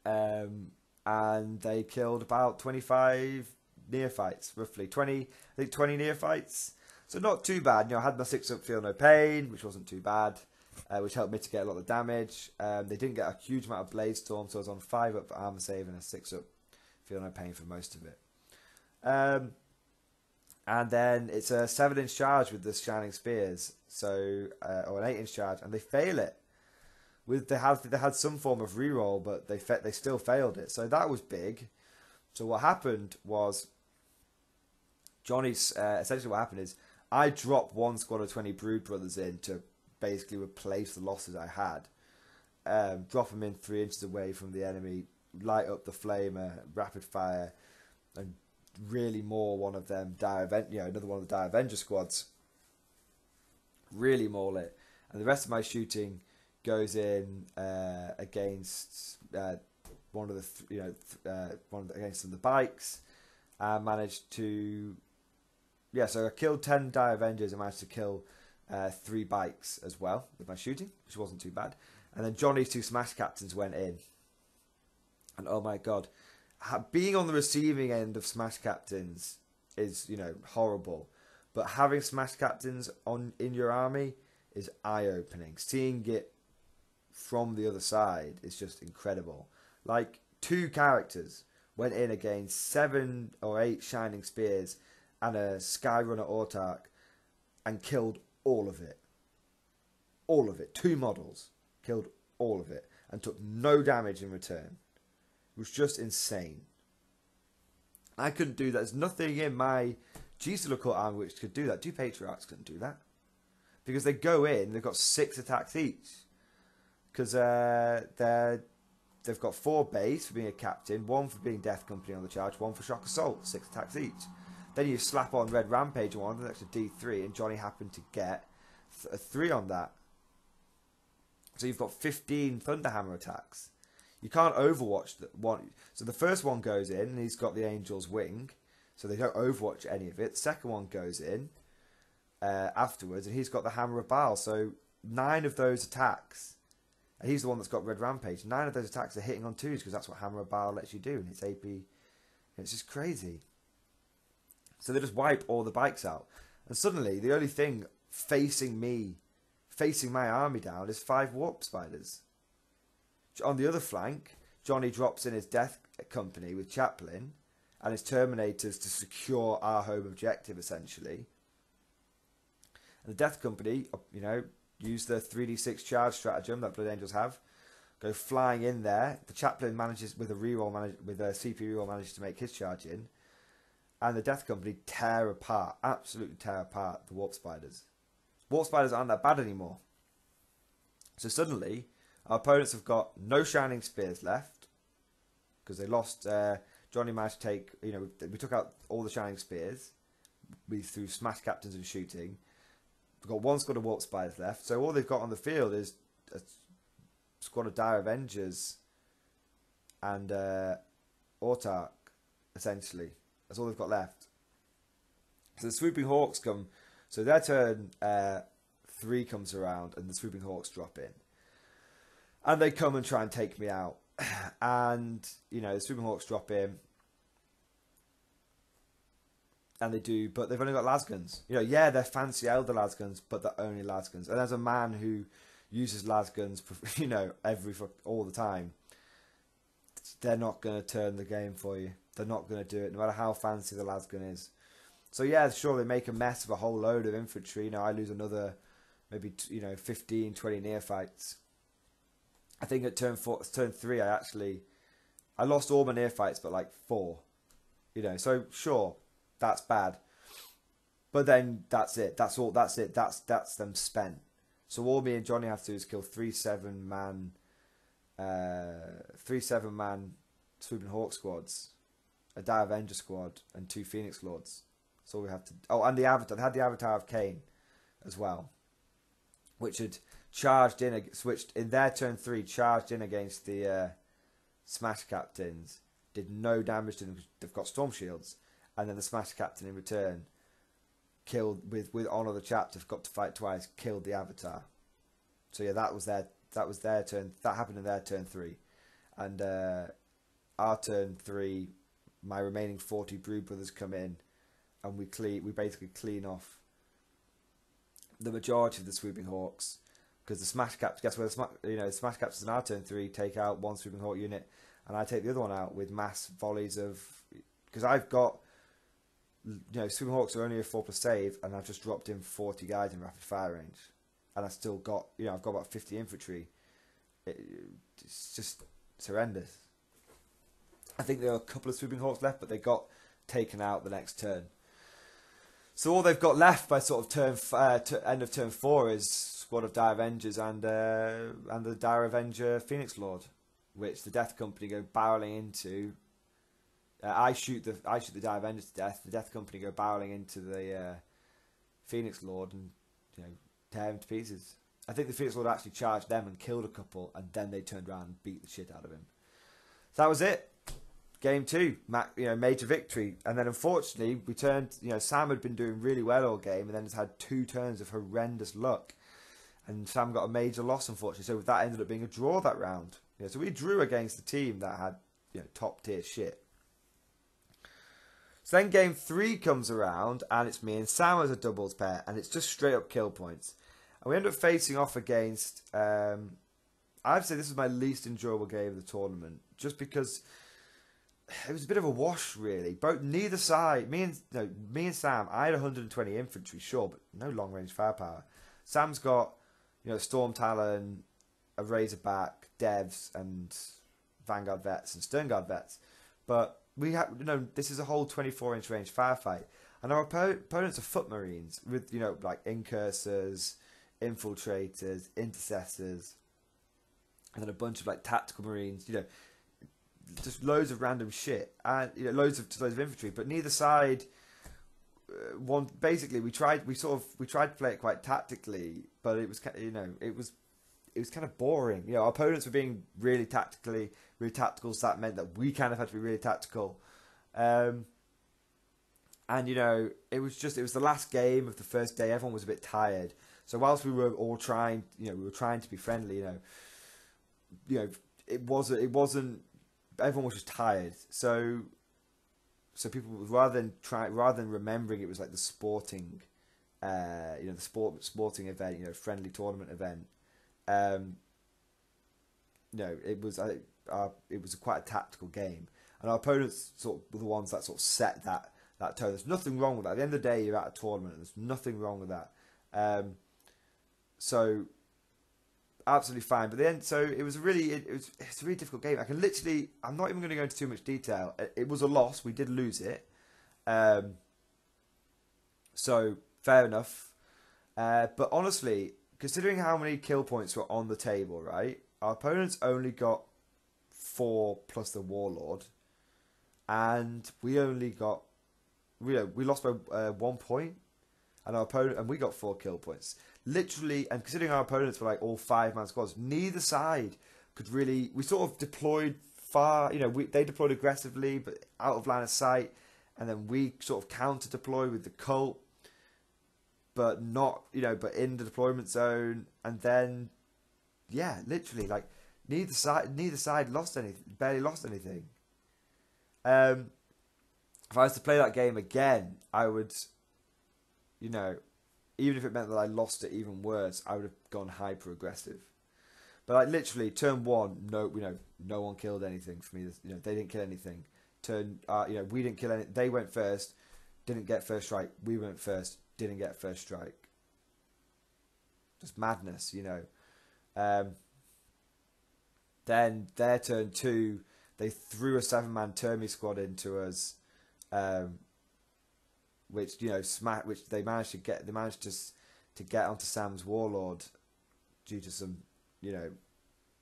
and they killed about 25 neophytes, roughly 20 neophytes. So not too bad. I had my 6-up feel no pain, which wasn't too bad. Which helped mitigate a lot of damage. They didn't get a huge amount of Blade Storm, so I was on 5-up for armor save and a 6-up feel no pain for most of it. And then it's a 7-inch charge with the Shining Spears, or an 8-inch charge, and they fail it. They had some form of reroll, but they still failed it. So that was big. So what happened was, essentially what happened is I dropped one squad of 20 Brood Brothers in to basically replace the losses I had. Drop them in 3 inches away from the enemy, light up the flamer, rapid fire, and really maul one of them another one of the Dire Avenger squads. Really maul it, and the rest of my shooting goes in against one of the against some of the bikes, and managed to so I killed 10 Dire Avengers and managed to kill 3 bikes as well with my shooting, which wasn't too bad. And then Johnny's 2 Smash Captains went in, and oh my god, being on the receiving end of Smash Captains is horrible, but having Smash Captains in your army is eye-opening. Seeing it from the other side is just incredible. Like, 2 characters went in against 7 or 8 Shining Spears and a Skyrunner Autarch and killed all of it. All of it. 2 models killed all of it and took no damage in return. It was just insane. I couldn't do that. There's nothing in my G-Silicate army which could do that. 2 Patriarchs couldn't do that. Because they go in, they've got 6 attacks each. Because they've got 4 base for being a captain, 1 for being Death Company on the charge, 1 for Shock Assault, 6 attacks each. Then you slap on Red Rampage on an extra D3, and Johnny happened to get a 3 on that. So you've got 15 Thunderhammer attacks. You can't overwatch one. So the first one goes in, and he's got the Angel's Wing, so they don't overwatch any of it. The second one goes in afterwards, and he's got the Hammer of Baal. So 9 of those attacks, and he's the one that's got Red Rampage. 9 of those attacks are hitting on 2s, because that's what Hammer of Baal lets you do, and it's AP. And it's just crazy. So they just wipe all the bikes out. And suddenly, the only thing facing my army down, is 5 Warp Spiders. On the other flank, Johnny drops in his Death Company with Chaplain and his Terminators to secure our home objective, essentially. And the Death Company, use the 3d6 charge stratagem that Blood Angels have, go flying in there. The Chaplain manages, with a CP reroll, manages to make his charge in. And the Death Company absolutely tear apart the Warp Spiders. Warp Spiders aren't that bad anymore. So suddenly, our opponents have got no Shining Spears left, because they lost. Johnny managed to take, we took out all the Shining Spears through Smash Captains and shooting. We've got 1 squad of Warp Spiders left, so all they've got on the field is a squad of Dire Avengers and Autarch, essentially. That's all they've got left. So the Swooping Hawks come. So their turn 3 comes around, and the Swooping Hawks drop in. And they come and try and take me out. And, the Swooping Hawks drop in. And they do, but they've only got lasguns. They're fancy elder lasguns, but they're only lasguns. And as a man who uses lasguns, all the time, they're not going to turn the game for you. They're not going to do it, no matter how fancy the lasgun is. So yeah, sure, they make a mess of a whole load of infantry. I lose another, maybe 15, 20 neophytes. I think at turn 3, I lost all my neophytes, but like 4. So sure, that's bad. But then that's it. That's all. That's it. That's them spent. So all me and Johnny have to do is kill 3 7-man Swooping Hawk squads, a Dire Avenger squad, and 2 Phoenix Lords. That's all we have to. Oh, and the Avatar. They had the Avatar of Cain as well, which had charged in, switched in their turn 3, charged in against the Smash Captains, did no damage to them because they've got Storm Shields, and then the Smash Captain in return killed with Honor the Chapter, got to fight twice, killed the Avatar. So yeah, that was their turn. That happened in their turn 3, and our turn 3, my remaining 40 Brood Brothers come in, and we basically clean off the majority of the Swooping Hawks, because the Smash Caps, guess where the Smash Caps in our turn 3 take out 1 Swooping Hawk unit, and I take the other one out with mass volleys of, because I've got, Swooping Hawks are only a 4+ save, and I've just dropped in 40 guys in rapid fire range, and I've still got, I've got about 50 infantry. It's horrendous. I think there are a couple of Swooping Hawks left, but they got taken out the next turn. So all they've got left by sort of end of turn 4 is squad of Dire Avengers and the Dire Avenger Phoenix Lord, which the Death Company go barreling into. I shoot the Dire Avengers to death. The Death Company go barreling into the Phoenix Lord and tear him to pieces. I think the Phoenix Lord actually charged them and killed a couple, and then they turned around and beat the shit out of him. So that was it. Game 2, major victory. And then unfortunately, we turned, Sam had been doing really well all game and then has had 2 turns of horrendous luck. And Sam got a major loss, unfortunately. So that ended up being a draw that round. So we drew against the team that had, top tier shit. So then game 3 comes around and it's me and Sam as a doubles pair. And it's just straight up kill points. And we end up facing off against, I'd say this was my least enjoyable game of the tournament. Just because it was a bit of a wash, really. Neither side, me and Sam, I had 120 infantry, sure, but no long range firepower. Sam's got, Storm Talon, a Razorback, Devs, and Vanguard Vets and Sternguard Vets. But we have, this is a whole 24-inch range firefight, and our opponents are foot marines with, like incursors, infiltrators, intercessors, and then a bunch of like tactical marines, just loads of random shit and loads of infantry. But neither side basically we tried to play it quite tactically, but it was it was kind of boring. Our opponents were being really tactical, so that meant that we kind of had to be really tactical. And it was the last game of the first day. Everyone was a bit tired, so whilst we were all trying, we were trying to be friendly, it wasn't. Everyone was just tired, so people, rather than remembering it was like the sporting, sporting event, friendly tournament event. It was quite a tactical game, and our opponents sort of were the ones that sort of set that tone. There's nothing wrong with that. At the end of the day, you're at a tournament. There's nothing wrong with that. So. Absolutely fine, but then it was a really difficult game. I'm not even going to go into too much detail. It was a loss. We did lose it, so fair enough. But honestly, considering how many kill points were on the table, right? Our opponents only got 4 plus the Warlord, and we only got we lost by 1 point, and we got 4 kill points. Literally, and considering our opponents were like all 5-man squads, neither side could really. We sort of deployed far, they deployed aggressively, but out of line of sight, and then we sort of counter deploy with the cult, but not, but in the deployment zone, and then, literally, like neither side lost anything, barely lost anything. If I was to play that game again, I would, even if it meant that I lost it even worse, I would have gone hyper aggressive. But like literally, turn 1, no one killed anything for me. They didn't kill anything. We didn't kill any. They went first, didn't get first strike. We went first, didn't get first strike. Just madness, Then their turn 2, they threw a 7-man Termi squad into us. Which which they managed to get. They managed to get onto Sam's Warlord due to some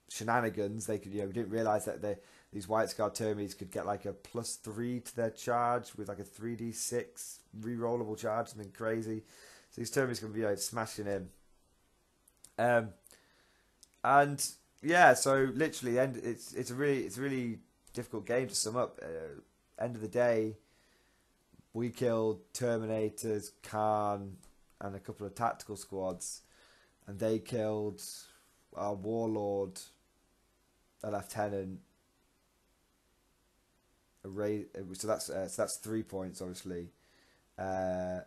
shenanigans. They could didn't realise that these White Scar Termies could get like a +3 to their charge with like a 3d6 rerollable charge, something crazy. So these Termies can be smashing in. And so literally it's a really difficult game to sum up. End of the day, we killed Terminators, Khan, and a couple of tactical squads, and they killed our Warlord, a Lieutenant, so that's 3 points, obviously. I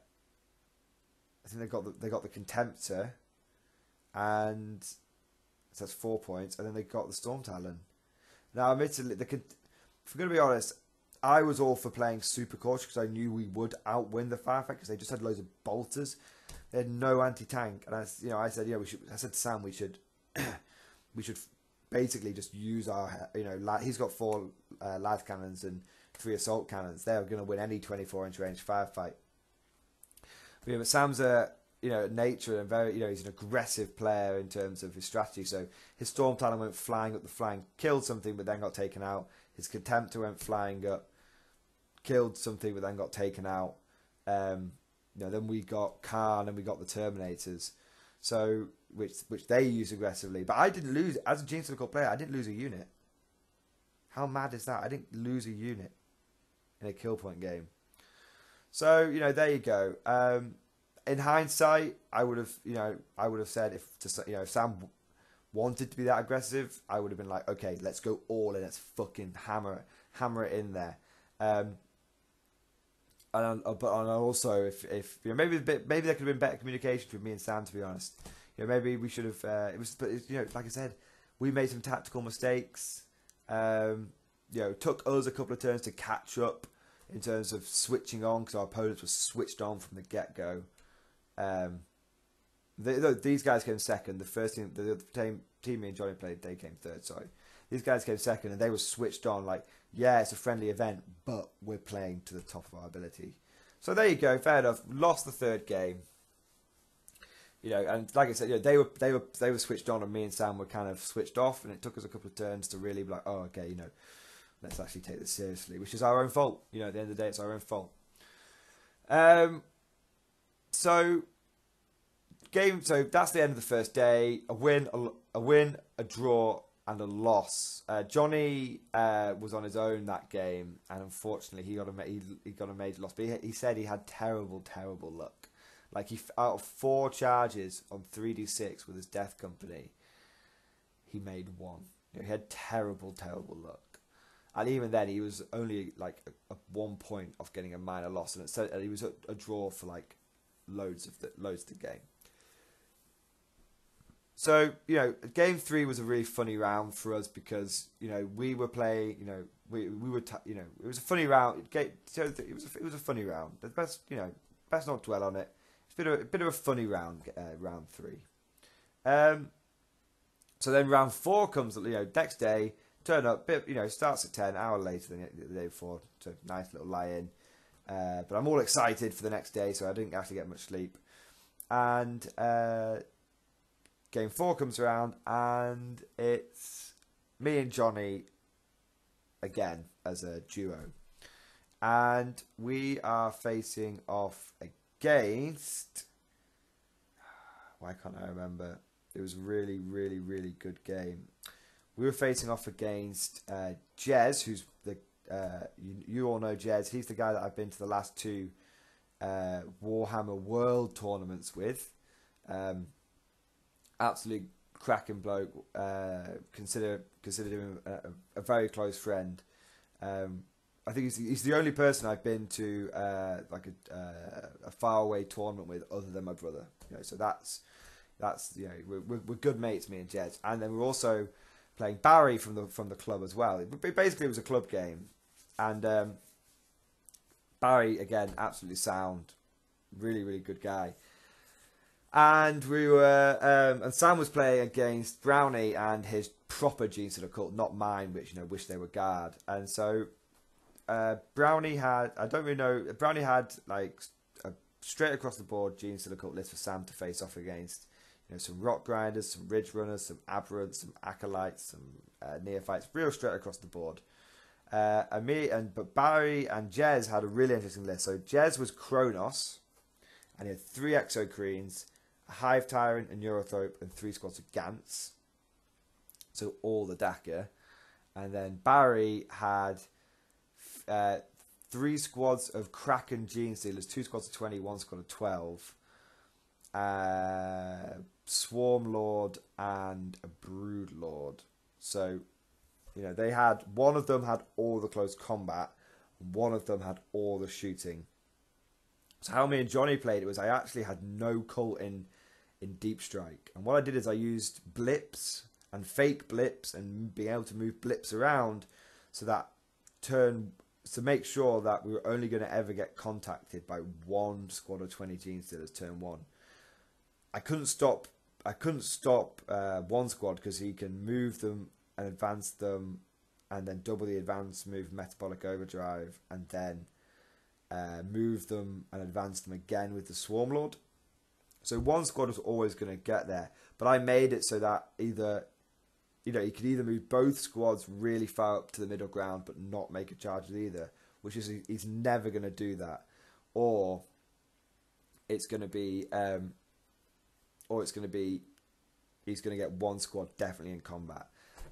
think they got the Contemptor, and so that's 4 points, and then they got the Storm Talon. Now, admittedly, if we're going to be honest, I was all for playing super cautious because I knew we would outwin the firefight because they just had loads of bolters. They had no anti-tank, and I said, we should. I said to Sam, we should basically just use our, he's got 4 lath cannons and 3 assault cannons. They're going to win any 24-inch range firefight. But Sam's a nature and very, he's an aggressive player in terms of his strategy. So his Storm Talon went flying up the flank, killed something, but then got taken out. His Contemptor went flying up, killed something, but then got taken out. Then we got Khan and we got the Terminators, so which they use aggressively. But I didn't lose as a Gene Circle player. I didn't lose a unit. How mad is that? I didn't lose a unit in a kill point game. So there you go. In hindsight, I would have said if Sam wanted to be that aggressive, I would have been like, okay, let's go all in, let's fucking hammer it in there. But also, if maybe there could have been better communication between me and Sam. To be honest, maybe we should have. Like I said, we made some tactical mistakes. Took us a couple of turns to catch up in terms of switching on, because our opponents were switched on from the get go. These guys came second. The first team, the team me and Johnny played, they came third. Sorry, these guys came second, and they were switched on. Like, yeah, it's a friendly event, but we're playing to the top of our ability. So there you go. Fair enough. Lost the third game. And like I said, they were switched on, and me and Sam were kind of switched off, and it took us a couple of turns to really be like, oh, okay, let's actually take this seriously, which is our own fault. At the end of the day, it's our own fault. So that's the end of the first day. A win, a draw, and a loss. Johnny was on his own that game, and unfortunately, he got a major loss. But he said he had terrible luck. Like, out of 4 charges on 3d6 with his Death Company, he made 1. He had terrible luck. And even then, he was only like a 1 point off getting a minor loss, and he was a draw for like loads of the game. So game 3 was a really funny round for us because we were playing. We were it was a funny round. It was a funny round. The best not dwell on it. It's a bit of a funny round. Round 3. So then round 4 comes. Next day. Turn up, starts at 10, an hour later than the day before. So nice little lie-in. But I'm all excited for the next day, so I didn't actually get much sleep. And game 4 comes around, and it's me and Johnny again as a duo. And we are facing off against... Why can't I remember? It was a really, really, really good game. We were facing off against Jez, who's you all know Jez. He's the guy that I've been to the last 2 Warhammer World tournaments with. Absolutely cracking bloke. Consider him a very close friend. I think he's the only person I've been to a faraway tournament with, other than my brother. So that's we're good mates, me and Jez, and then we're also playing Barry from the club as well. Basically, it was a club game, and Barry again, absolutely sound, really, really good guy. And we were, and Sam was playing against Brownie and his proper Gene Stealer cult, not mine, which wish they were guard. And so Brownie had, I don't really know, Brownie had like a straight across the board Gene Stealer cult list for Sam to face off against. Some Rock Grinders, some Ridge Runners, some Aberrants, some Acolytes, some Neophytes, real straight across the board. But Barry and Jez had a really interesting list. So Jez was Kronos, and he had 3 Exocrines, a Hive Tyrant, a Neurothrope, and 3 squads of Gants. So all the Daka. And then Barry had 3 squads of Kraken Gene Stealers, 2 squads of 20, 1 squad of 12. Swarm Lord and a Brood Lord. So, they had, one of them had all the close combat, and one of them had all the shooting. So how me and Johnny played it was I actually had no cult in Deep Strike. And what I did is I used blips and fake blips and being able to move blips around to make sure that we were only going to ever get contacted by 1 squad of 20 Gene Stealers turn 1. I couldn't stop one squad because he can move them and advance them, and then double the advance move Metabolic Overdrive, and then move them and advance them again with the Swarm Lord. So one squad was always going to get there. But I made it so that either, you could either move both squads really far up to the middle ground but not make a charge with either, which is he's never going to do that. Or it's going to be, he's going to get one squad definitely in combat.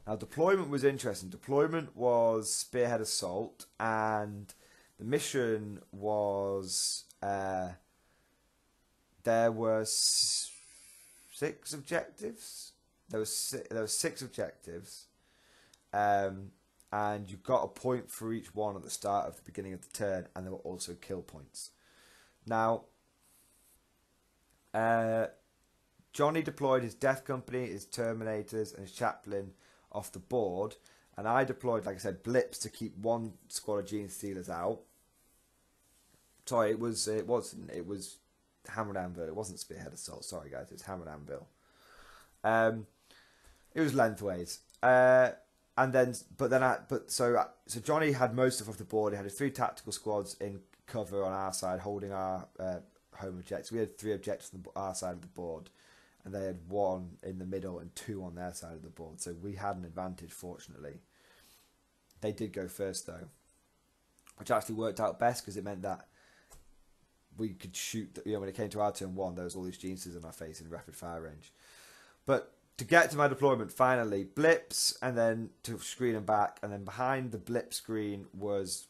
Now, deployment was interesting. Deployment was Spearhead Assault, and the mission was there were 6 objectives. There were 6 objectives, and you got a point for each one at the start of the beginning of the turn, and there were also kill points. Now, Johnny deployed his Death Company, his Terminators, and his Chaplain off the board, and I deployed, like I said, Blips to keep one squad of Gene Stealers out. Sorry, it was Hammer and Anvil. It wasn't Spearhead Assault. Sorry, guys, it was Hammer and Anvil. It was lengthways, so Johnny had most stuff off the board. He had his 3 tactical squads in cover on our side, holding our home objectives. We had 3 objectives on our side of the board, and they had 1 in the middle and 2 on their side of the board. So we had an advantage, fortunately. They did go first, though, which actually worked out best because it meant that we could shoot. When it came to our turn 1, there was all these geniuses in our face in rapid fire range. But to get to my deployment, finally, blips, and then to screen them back, and then behind the blip screen was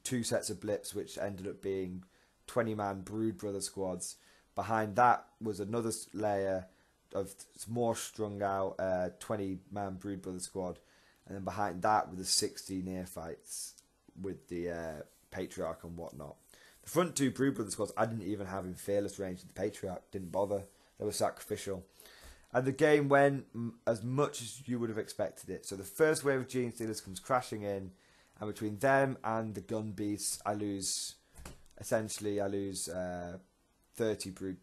2 sets of blips, which ended up being 20-man Brood Brother squads. Behind that was another layer of more strung out 20-man Brood Brother squad, and then behind that were the 60 neophytes with the Patriarch and whatnot. The front 2 Brood Brother squads I didn't even have in fearless range. The Patriarch didn't bother. They were sacrificial. And the game went as much as you would have expected it. So the first wave of Gene Stealers comes crashing in, and between them and the gun beasts, I lose 30 brood.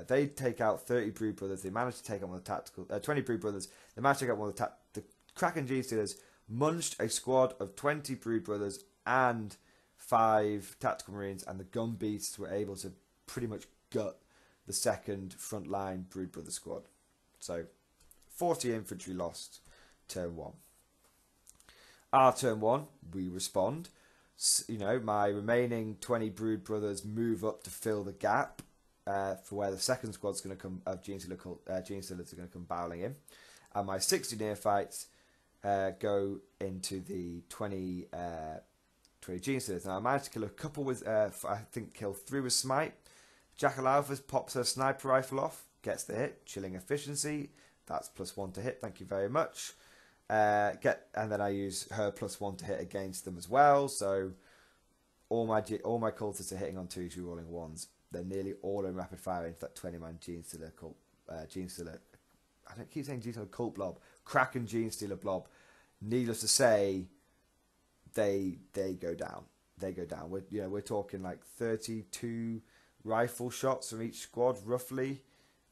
They take out 30 Brood Brothers. They manage to take out one of the tactical 20 Brood Brothers. They managed to take out one of the Kraken Gene Stealers. Munched a squad of 20 Brood Brothers and 5 tactical Marines, and the gun beasts were able to pretty much gut the second frontline Brood Brother squad. So 40 infantry lost turn 1. Our turn 1, we respond. My remaining 20 Brood Brothers move up to fill the gap for where the second squad's going to come of Gene Stealers are going to come barreling in, and my 60 neophytes go into the 20 Gene Stealers. Now I managed to kill a couple with kill 3 with Smite. Jackal Alpha pops her sniper rifle off, gets the hit, chilling efficiency. That's +1 to hit. Thank you very much. And then I use her +1 to hit against them as well. So all my cultists are hitting on 2s, rolling 1s. They're nearly all in rapid fire into that 20-man Gene Stealer cult. Gene Stealer. I don't keep saying Gene Stealer cult blob. Kraken Gene Stealer blob. Needless to say, they go down. They go down. We're talking like 32 rifle shots from each squad, roughly,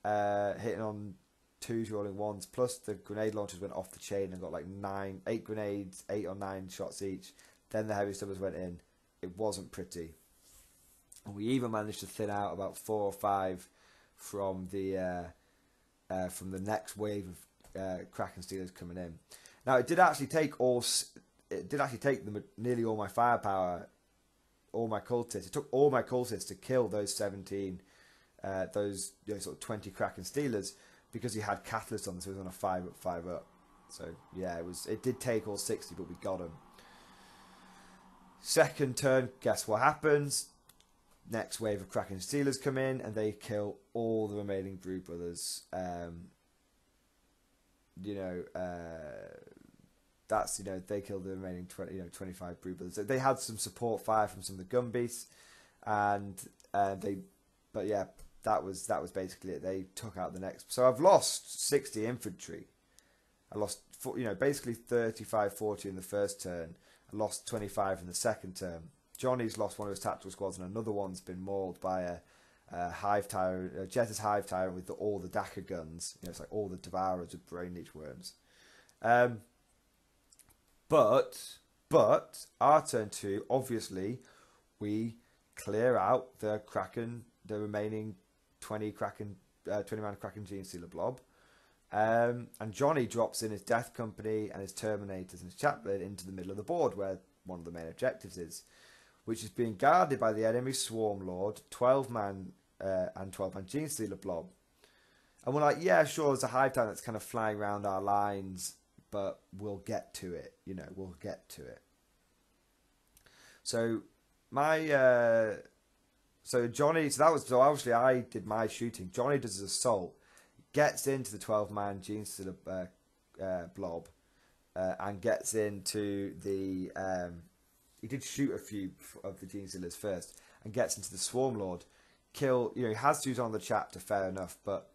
hitting on 2s, rolling 1s, plus the grenade launchers went off the chain and got like 8 grenades, 8 or 9 shots each. Then the heavy stubbers went in. It wasn't pretty. And we even managed to thin out about 4 or 5 from the next wave of Kraken Stealers coming in. Now it did actually take nearly all my firepower, all my cultists. It took all my cultists to kill those 17, sort of 20 Kraken Stealers, because he had Catalyst on them, so he was on a 5 up, 5 up. So yeah, it did take all 60, but we got him. Second turn, guess what happens? Next wave of Kraken Stealers come in, and they kill all the remaining Brood Brothers. They killed the remaining 25 Brood Brothers. So they had some support fire from some of the gun beasts, that was basically it. They took out the next. So I've lost 60 infantry. I lost basically 35, 40 in the first turn. I lost 25 in the second turn. Johnny's lost one of his tactical squads, and another one's been mauled by a hive tyrant, Jetta's hive tyrant with all the Daka guns. It's like all the Devourers with brain leech worms. But our turn 2, obviously, we clear out the Kraken, the remaining 20 man Kraken Genestealer blob. And Johnny drops in his Death Company and his Terminators and his Chaplain into the middle of the board where one of the main objectives is, which is being guarded by the enemy Swarm Lord, 12 man and 12 man Genestealer blob. And we're like, yeah, sure, there's a hive town that's kind of flying around our lines, but we'll get to it. We'll get to it. So Johnny, so obviously I did my shooting. Johnny does his assault, gets into the 12-man Genestealer blob, and gets into the. He did shoot a few of the Genestealers first, and gets into the Swarm Lord. He has to use on the chapter, fair enough, but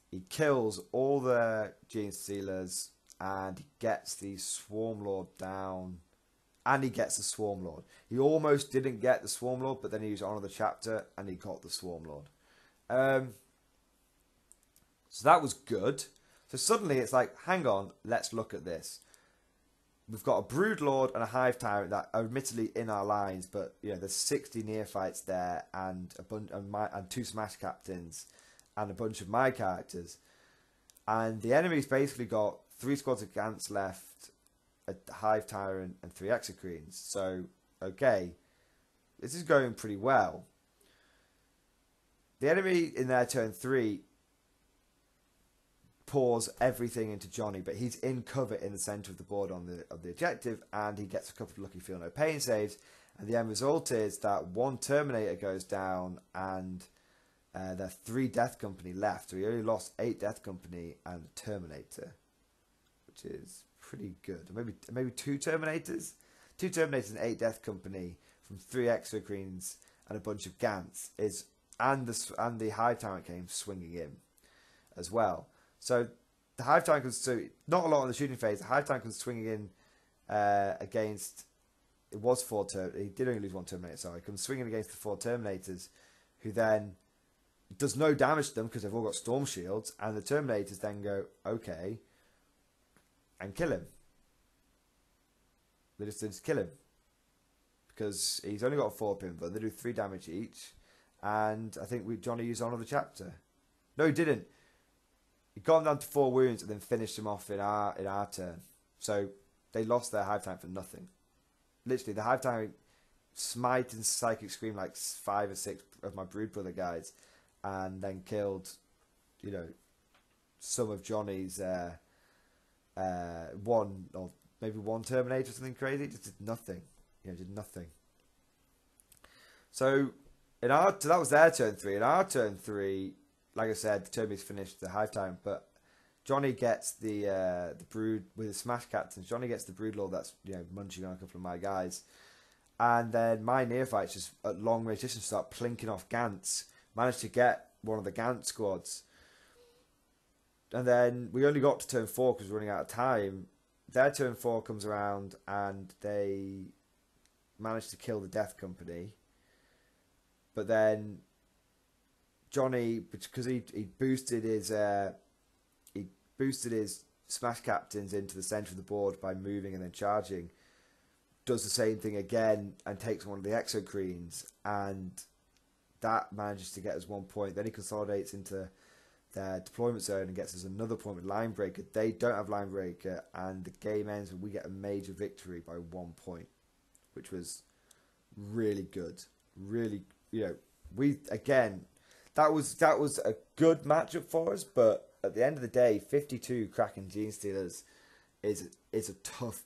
he kills all the Genestealers, and he gets the Swarm Lord down, and he gets the Swarm Lord. He almost didn't get the Swarm Lord, but then he used Honor the Chapter, and he got the Swarm Lord. So that was good. So suddenly it's like, hang on, let's look at this. We've got a Brood Lord and a Hive Tyrant that are admittedly in our lines, but there's 60 neophytes there, and and 2 Smash Captains, and a bunch of my characters. And the enemy's basically got 3 squads of Gants left, a Hive Tyrant, and 3 Exocrines. So, okay, this is going pretty well. The enemy in their turn 3 pours everything into Johnny, but he's in cover in the centre of the board of the objective, and he gets a couple of lucky feel no pain saves. And the end result is that 1 Terminator goes down, and there are 3 Death Company left. So he only lost 8 Death Company and a Terminator, which is pretty good. Maybe 2 Terminators? 2 Terminators and 8 Death Company from 3 Exocrines and a bunch of Gants and the Hive Tyrant came swinging in as well. So the Hive Tyrant comes not a lot on the shooting phase. The Hive Tyrant comes swinging in against. It was 4 he did only lose 1 Terminator. Sorry, comes swinging against the 4 Terminators, who then does no damage to them because they've all got Storm Shields, and the Terminators then go okay and kill him. They just kill him because he's only got a 4 pin, but they do 3 damage each. And I think Johnny used Honor the Chapter. No, he didn't. He got him down to 4 wounds and then finished him off in our turn. So they lost their Hive Tyrant for nothing. Literally, the Hive Tyrant smite and Psychic Scream like 5 or 6 of my Brood Brother guys, and then killed, some of Johnny's 1 or maybe 1 Terminator or something crazy. It just did nothing. Did nothing. So that was their turn 3. In our turn 3. Like I said, the Terminators finished the Hive Tyrant, but Johnny gets the Brood with his Smash Captains. Johnny gets the Brood Lord that's munching on a couple of my guys, and then my Neophytes just at long range distance start plinking off Gants. Managed to get one of the Gant squads, and then we only got to turn 4 because we're running out of time. Their turn 4 comes around and they managed to kill the Death Company, but then Johnny, because he boosted his Smash Captains into the centre of the board by moving and then charging, does the same thing again and takes one of the Exocrines, and that manages to get us 1 point. Then he consolidates into their deployment zone and gets us another point with Line Breaker. They don't have Line Breaker, and the game ends and we get a major victory by 1 point, which was really good. Really, That was a good matchup for us, but at the end of the day, 52 Kraken Genestealers is a tough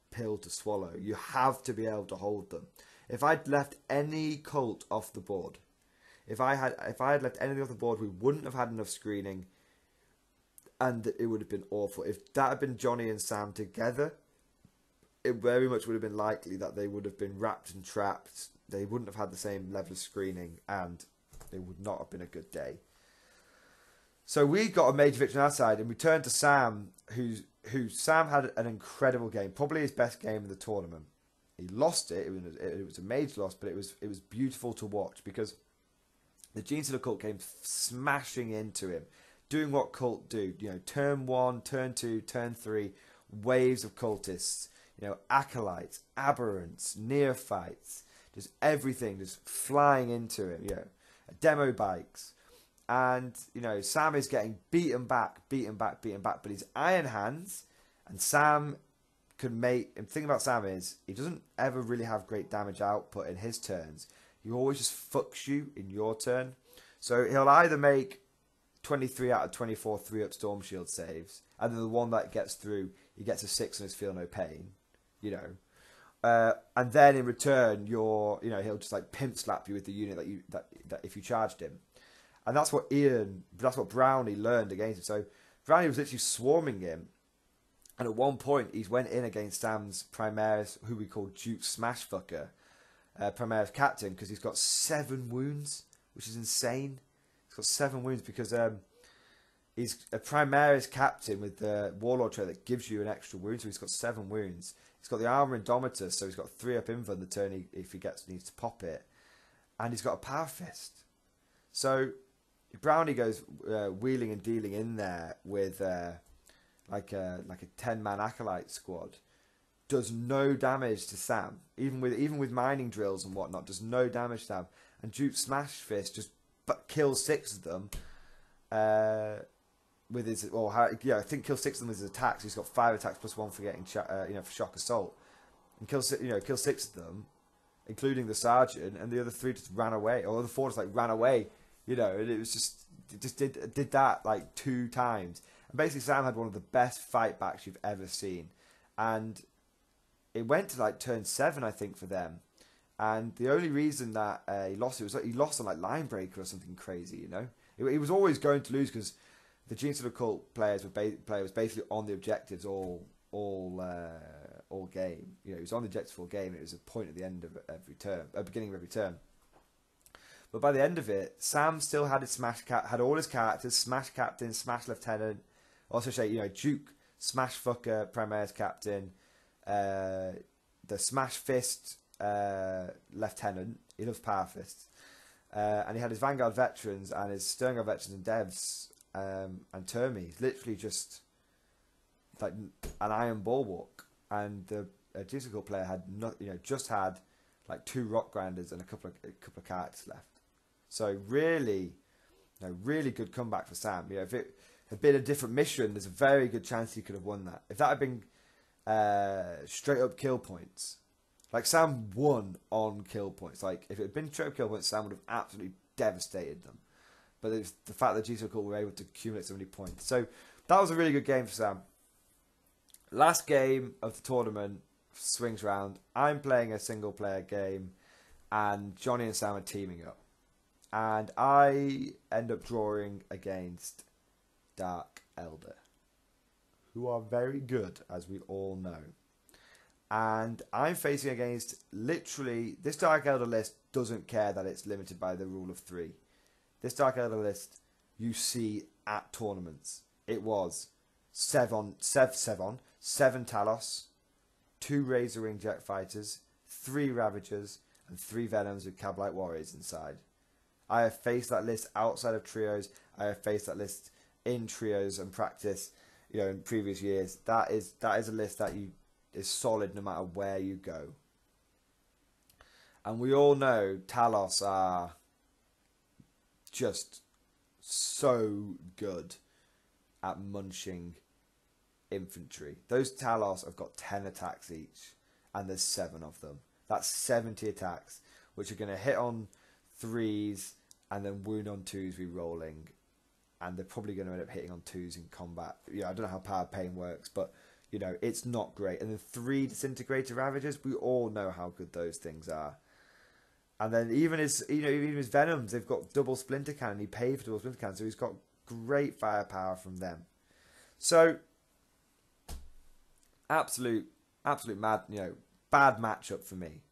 pill to swallow. You have to be able to hold them. If I'd left any cult off the board, if I had left anything off the board, we wouldn't have had enough screening, and it would have been awful. If that had been Johnny and Sam together, it very much would have been likely that they would have been wrapped and trapped. They wouldn't have had the same level of screening, and it would not have been a good day. So we got a major victory on our side, and we turned to Sam, who Sam had an incredible game, probably his best game of the tournament. He lost it. It was a major loss, but it was beautiful to watch because the Genestealer cult came smashing into him, doing what cult do. Turn 1, turn 2, turn 3, waves of cultists. Acolytes, aberrants, neophytes, just everything, just flying into him. Demo bikes, And, you know, Sam is getting beaten back, but he's Iron Hands, and Sam can make... And the thing about Sam is, he doesn't ever really have great damage output in his turns. He always just fucks you in your turn. So he'll either make 23 out of 24 3-up Storm Shield saves, and then the one that gets through, he gets a 6 and his Feel No Pain, you know. And then in return, he'll just like pimp slap you with the unit that if you charged him. And that's what Brownie learned against him. So Brownie was literally swarming him. And at one point, he went in against Sam's Primaris, who we call Duke Smashfucker, Primaris captain, because he's got 7 wounds, which is insane. He's got 7 wounds because he's a Primaris captain with the Warlord trait that gives you an extra wound. So he's got 7 wounds. He's got the Armor Indomitus, so he's got 3-up Inva on the turn if he needs to pop it. And he's got a Power Fist. So Brownie goes wheeling and dealing in there with like a 10-man Acolyte squad. Does no damage to Sam, even with mining drills and whatnot. Does no damage to Sam, and Duke Smash Fist just kills 6 of them with his. I think kills 6 of them with his attacks. He's got 5 attacks plus 1 for getting for shock assault, and kills 6 of them, including the sergeant, and the other 3 just ran away, or the 4 just like ran away. You know, and it just did that like 2 times. And basically Sam had one of the best fight backs you've ever seen. And it went to like turn 7, I think, for them. And the only reason that he lost, it was like he lost on like Line Breaker or something crazy, you know. He was always going to lose because the Genius of the Occult players was basically on the objectives all game. You know, he was on the objectives all game. It was a point at the end of every turn, beginning of every turn. But by the end of it, Sam still had had all his characters: Smash Captain, Smash Lieutenant, also Duke, Smash Fucker, Primaris Captain, the Smash Fist Lieutenant. He loves Power Fists, and he had his Vanguard Veterans and his Sternguard Veterans and Devs and Termies. Literally just like an iron bulwark. And the Jessical player had just had like 2 Rock Grinders and a couple of characters left. So really good comeback for Sam. You know, if it had been a different mission, there's a very good chance he could have won that. If that had been straight up kill points, like Sam won on kill points. Like if it had been straight up kill points, Sam would have absolutely devastated them. But it was the fact that GSO were able to accumulate so many points. So that was a really good game for Sam. Last game of the tournament swings round. I'm playing a single player game, and Johnny and Sam are teaming up. And I end up drawing against Dark Elder, who are very good, as we all know. And I'm facing against, literally, this Dark Elder list doesn't care that it's limited by the rule of 3. This Dark Elder list you see at tournaments. It was 7 Talos, 2 Razor Wing Jet Fighters, 3 Ravagers, and 3 Venoms with Cablite Warriors inside. I have faced that list outside of trios. I have faced that list in trios and practice, in previous years. That is a list that is solid no matter where you go. And we all know Talos are just so good at munching infantry. Those Talos have got 10 attacks each, and there's 7 of them. That's 70 attacks, which are going to hit on 3s and then wound on 2s re-rolling, and they're probably going to end up hitting on 2s in combat. I don't know how Power Pain works, but it's not great. And then 3 Disintegrator Ravagers, we all know how good those things are. And then even his Venoms, they've got double Splinter Cannon. He paid for double Splinter Cannon, so he's got great firepower from them. So absolute mad, bad matchup for me.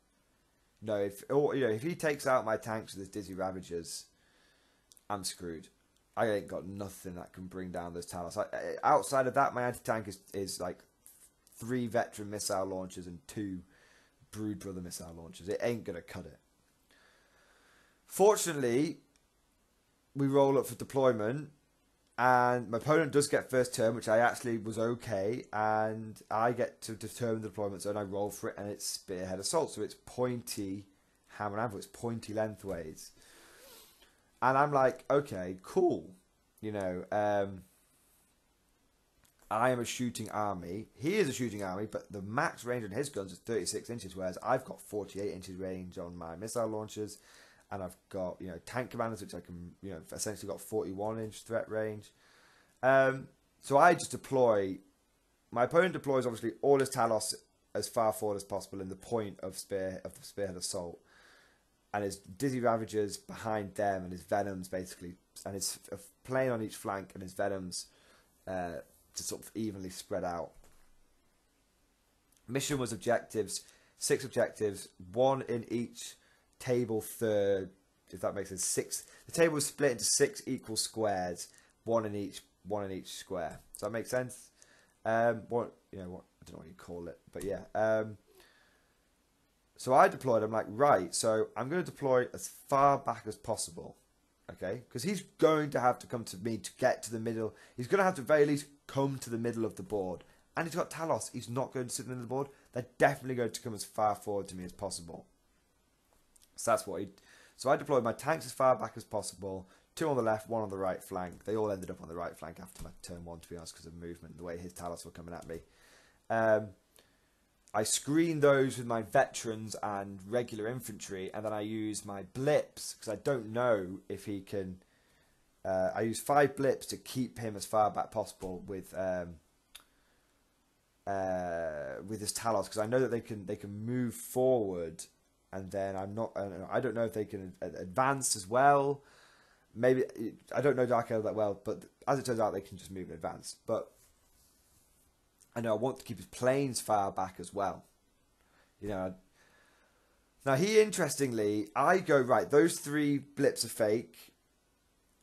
If he takes out my tanks with his Dizzy Ravagers, I'm screwed. I ain't got nothing that can bring down those Talos. Outside of that, my anti-tank is like 3 Veteran Missile Launchers and 2 Brood Brother Missile Launchers. It ain't gonna cut it. Fortunately, we roll up for deployment, and my opponent does get first turn, which I actually was okay, and I get to determine the deployment zone. I roll for it, and it's Spearhead Assault, so it's pointy hammer and anvil. It's pointy lengthways. And I'm like, okay, cool. You know, I am a shooting army. He is a shooting army, but the max range on his guns is 36 inches, whereas I've got 48 inches range on my missile launchers, and I've got, you know, tank commanders, which I can, you know, essentially got 41-inch threat range. So I just deploy. My opponent deploys obviously all his Talos as far forward as possible in the point of the spearhead assault, and his Dizzy Ravagers behind them, and his Venoms basically, and his plane on each flank, and his Venoms to sort of evenly spread out. Mission was objectives, 6 objectives, 1 in each table third, if that makes sense. 6. The table was split into 6 equal squares, 1 in each square. Does that make sense? What, you know, what, I don't know what you call it, but yeah. So I deployed. I'm like, right. So I'm going to deploy as far back as possible. Okay, because he's going to have to come to me to get to the middle. He's going to have to, at the very least, come to the middle of the board. And he's got Talos. He's not going to sit in the middle of the board. They're definitely going to come as far forward to me as possible. So that's what he... So I deployed my tanks as far back as possible. 2 on the left, 1 on the right flank. They all ended up on the right flank after my turn 1, to be honest, because of movement, the way his Talos were coming at me. I screen those with my veterans and regular infantry, and then I use my blips, because I don't know if he can... I use 5 blips to keep him as far back possible with his Talos, because I know that they can move forward, and then I don't know if they can advance as well. Maybe, I don't know Dark Elder that well, but as it turns out, they can just move and advance. But I know I want to keep his planes far back as well. You know. Now he, interestingly, I go, right, those 3 blips are fake.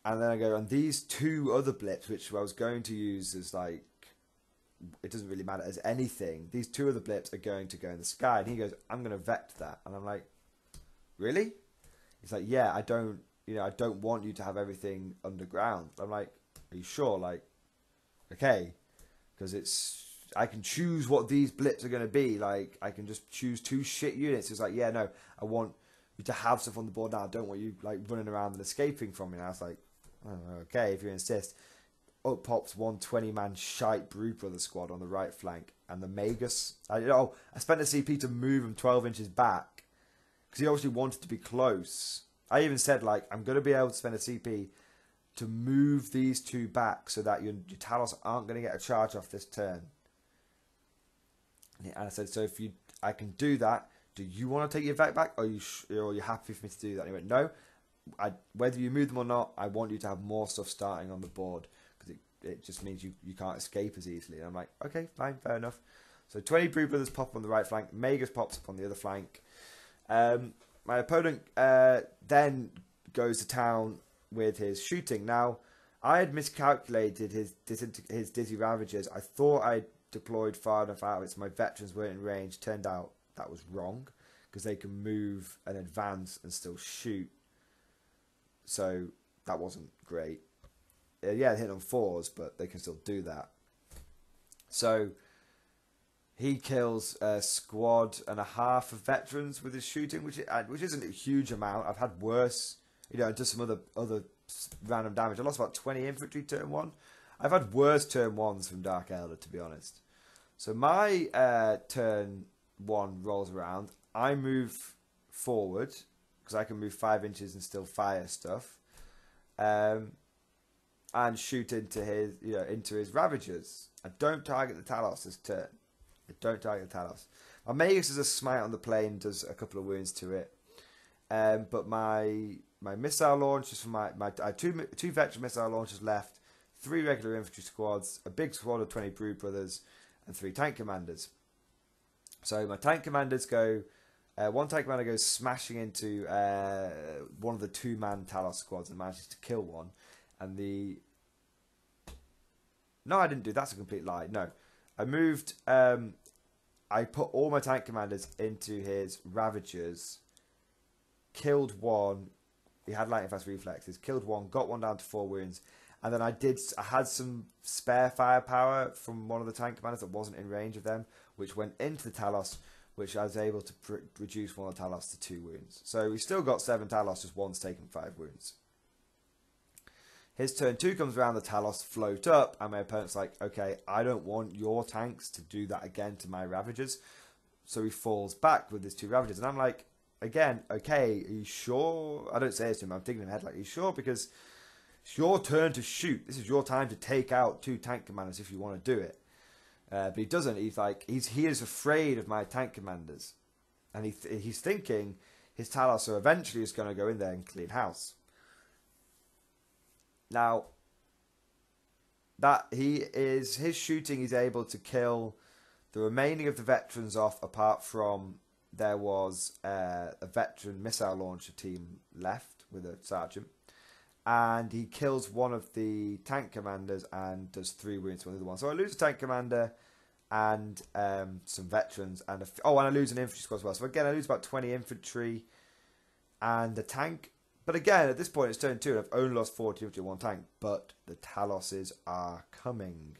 And then I go, and these 2 other blips, which I was going to use as like, it doesn't really matter as anything. These 2 other blips are going to go in the sky. And he goes, I'm going to vect that. And I'm like, really? He's like, yeah, I don't want you to have everything underground. I'm like, are you sure? Like, okay. Because I can choose what these blips are going to be. Like, I can just choose 2 shit units. It's like, yeah, no, I want you to have stuff on the board now. I don't want you, like, running around and escaping from me. And I was like, oh, okay, if you insist. Up pops 1 20-man shite Brood Brother squad on the right flank. And the Magus. I spent a CP to move him 12 inches back. Because he obviously wanted to be close. I even said, like, I'm going to be able to spend a CP to move these 2 back so that your Talos aren't going to get a charge off this turn. And I said, so I can do that. Do you want to take your vet back? Or are you happy for me to do that? And he went, no. Whether you move them or not, I want you to have more stuff starting on the board. Because it just means you can't escape as easily. And I'm like, okay, fine, fair enough. So 20 Brood Brothers pop on the right flank. Magus pops up on the other flank. My opponent then goes to town with his shooting. Now, I had miscalculated his Dizzy Ravagers. I thought I deployed far enough out of it so my veterans weren't in range. Turned out that was wrong, because they can move and advance and still shoot. So that wasn't great. Yeah, they hit on 4s, but they can still do that. So he kills a squad and a half of veterans with his shooting, which isn't a huge amount. I've had worse, and just some other random damage. I lost about 20 infantry turn 1. I've had worse turn 1s from Dark Elder, to be honest. So my turn 1 rolls around. I move forward, because I can move 5 inches and still fire stuff. And shoot into his Ravagers. I don't target the Talos this turn. My Magus is a smite on the plane, does a couple of wounds to it. But my missile launchers from I had two veteran missile launchers left, 3 regular infantry squads, a big squad of 20 Brood Brothers, and 3 tank commanders. So my tank commanders go. 1 tank commander goes smashing into one of the 2-man Talos squads and manages to kill one. And no, I didn't do. That's a complete lie. No, I moved. I put all my tank commanders into his Ravagers. Killed 1. He had lightning fast reflexes. Killed 1. Got 1 down to 4 wounds. And then I had some spare firepower from one of the tank commanders that wasn't in range of them, which went into the Talos, which I was able to reduce one of the Talos to 2 wounds. So we still got 7 Talos, just one's taken 5 wounds. His turn 2 comes around, the Talos float up, and my opponent's like, okay, I don't want your tanks to do that again to my Ravagers. So he falls back with his 2 Ravagers. And I'm like, again, okay, are you sure? I don't say this to him, I'm thinking in my head, like, are you sure? Because it's your turn to shoot. This is your time to take out 2 tank commanders if you want to do it. But he doesn't. He's like, he is afraid of my tank commanders. And he's thinking his Talos are eventually just going to go in there and clean house. Now, that his shooting, he's able to kill the remaining of the veterans off, apart from there was a veteran missile launcher team left with a sergeant. And he kills one of the tank commanders and does 3 wounds to one of the other one. So I lose a tank commander and some veterans. And I lose an infantry squad as well. So again, I lose about 20 infantry and a tank. But again, at this point, it's turn 2, and I've only lost 40 infantry and 1 tank. But the Taloses are coming.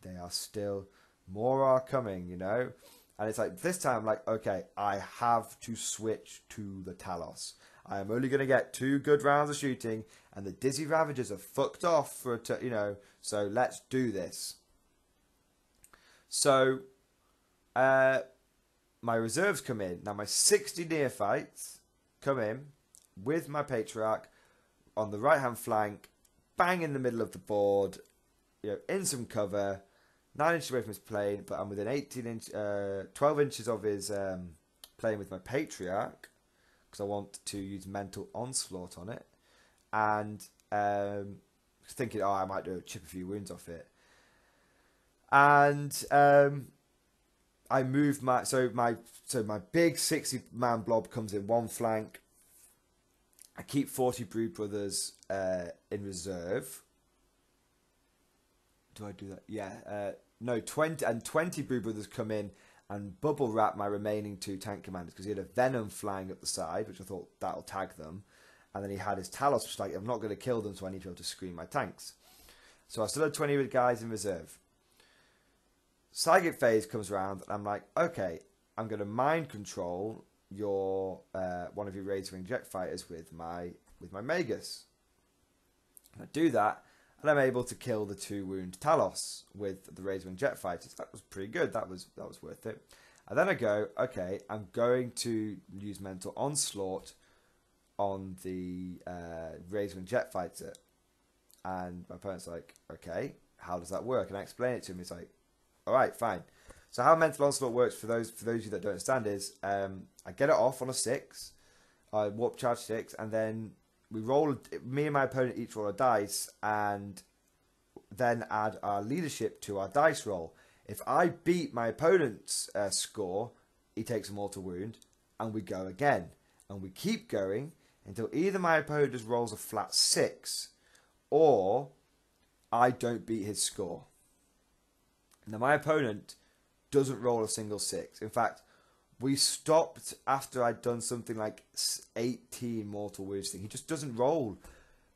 They are still... More are coming, you know? And it's like, this time, I'm like, okay, I have to switch to the Talos. I am only going to get 2 good rounds of shooting, and the Dizzy Ravagers are fucked off for, you know, so let's do this. So, my reserves come in. Now, my 60 neophytes come in with my Patriarch on the right-hand flank, bang in the middle of the board, you know, in some cover, 9 inches away from his plane, but I'm within 12 inches of his plane with my Patriarch, because I want to use Mental Onslaught on it, and thinking, I might chip a few wounds off it. And I move my big 60-man blob comes in one flank. I keep 40 Brood Brothers in reserve. Do I do that? Yeah. No, 20 Brood Brothers come in and bubble wrap my remaining 2 tank commanders, because he had a Venom flying up the side, which I thought that'll tag them. And then he had his Talos, which is like, I'm not going to kill them, so I need to be able to screen my tanks. So I still had 20 guys in reserve. Psychic phase comes around, and I'm like, okay, I'm going to mind control your one of your Razor Wing jet fighters with my Magus. And I do that, and I'm able to kill the 2 wound Talos with the Razor Wing jet fighters. That was pretty good. That was worth it. And then I go, okay, I'm going to use Mental Onslaught on the Razor Wing jet fighter. And my opponent's like, okay, how does that work? And I explain it to him. He's like, all right, fine. So how Mental Onslaught works, for those of you that don't understand, is I get it off on a 6, I warp charge 6, and then we roll. Me and my opponent each roll a dice, and then add our leadership to our dice roll. If I beat my opponent's score, he takes a mortal wound, and we go again, and we keep going until either my opponent just rolls a flat 6, or I don't beat his score. Now, my opponent doesn't roll a single 6. In fact, we stopped after I'd done something like 18 mortal wounds thing. He just doesn't roll.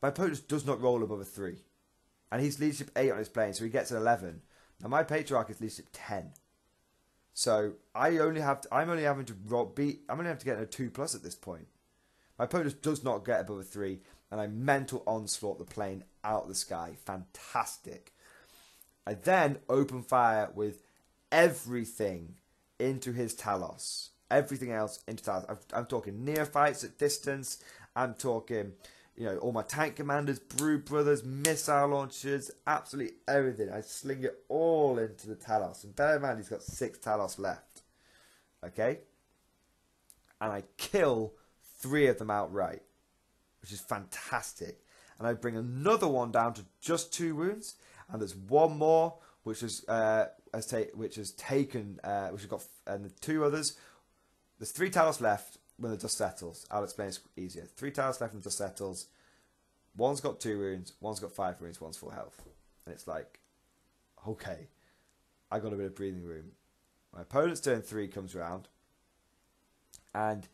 My opponent just does not roll above a 3. And he's leadership 8 on his plane, so he gets an 11. Now, my Patriarch is leadership 10. So I'm only having to get a 2+ at this point. My opponent just does not get above a 3, and I Mental Onslaught the plane out of the sky. Fantastic. I then open fire with everything into his Talos. Everything else into Talos. I'm talking neophytes at distance. I'm talking, all my tank commanders, Brood Brothers, missile launchers, absolutely everything. I sling it all into the Talos. And bear in mind, he's got 6 Talos left. Okay? And I kill 3 of them outright, which is fantastic. And I bring another one down to just 2 wounds. And there's one more, which has taken, and the 2 others. There's 3 Talos left when the dust settles. I'll explain this easier. 3 Talos left when the dust settles. One's got 2 wounds, one's got 5 wounds, one's full health. And it's like, okay, I got a bit of breathing room. My opponent's turn 3 comes around, and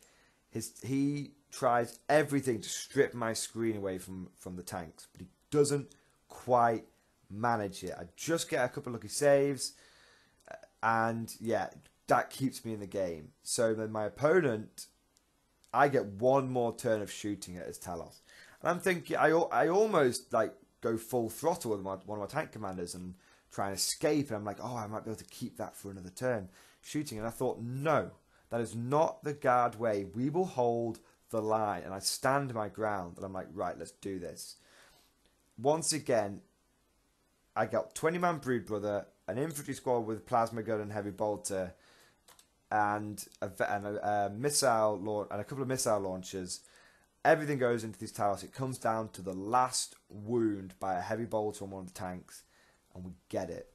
he tries everything to strip my screen away from the tanks, but he doesn't quite manage it. I just get a couple of lucky saves, and yeah, that keeps me in the game. So then my opponent, I get one more turn of shooting at his Talos, and I'm thinking, I almost go full throttle with one of my tank commanders and try and escape. And I'm like, oh, I might be able to keep that for another turn, shooting. And I thought, no, that is not the guard way. We will hold the line. And I stand my ground. And I'm like, right, let's do this. Once again, I got 20-man Brood Brother, an infantry squad with plasma gun and heavy bolter, and a missile launch and a couple of missile launchers. Everything goes into these towers. It comes down to the last wound by a heavy bolter on one of the tanks, and we get it.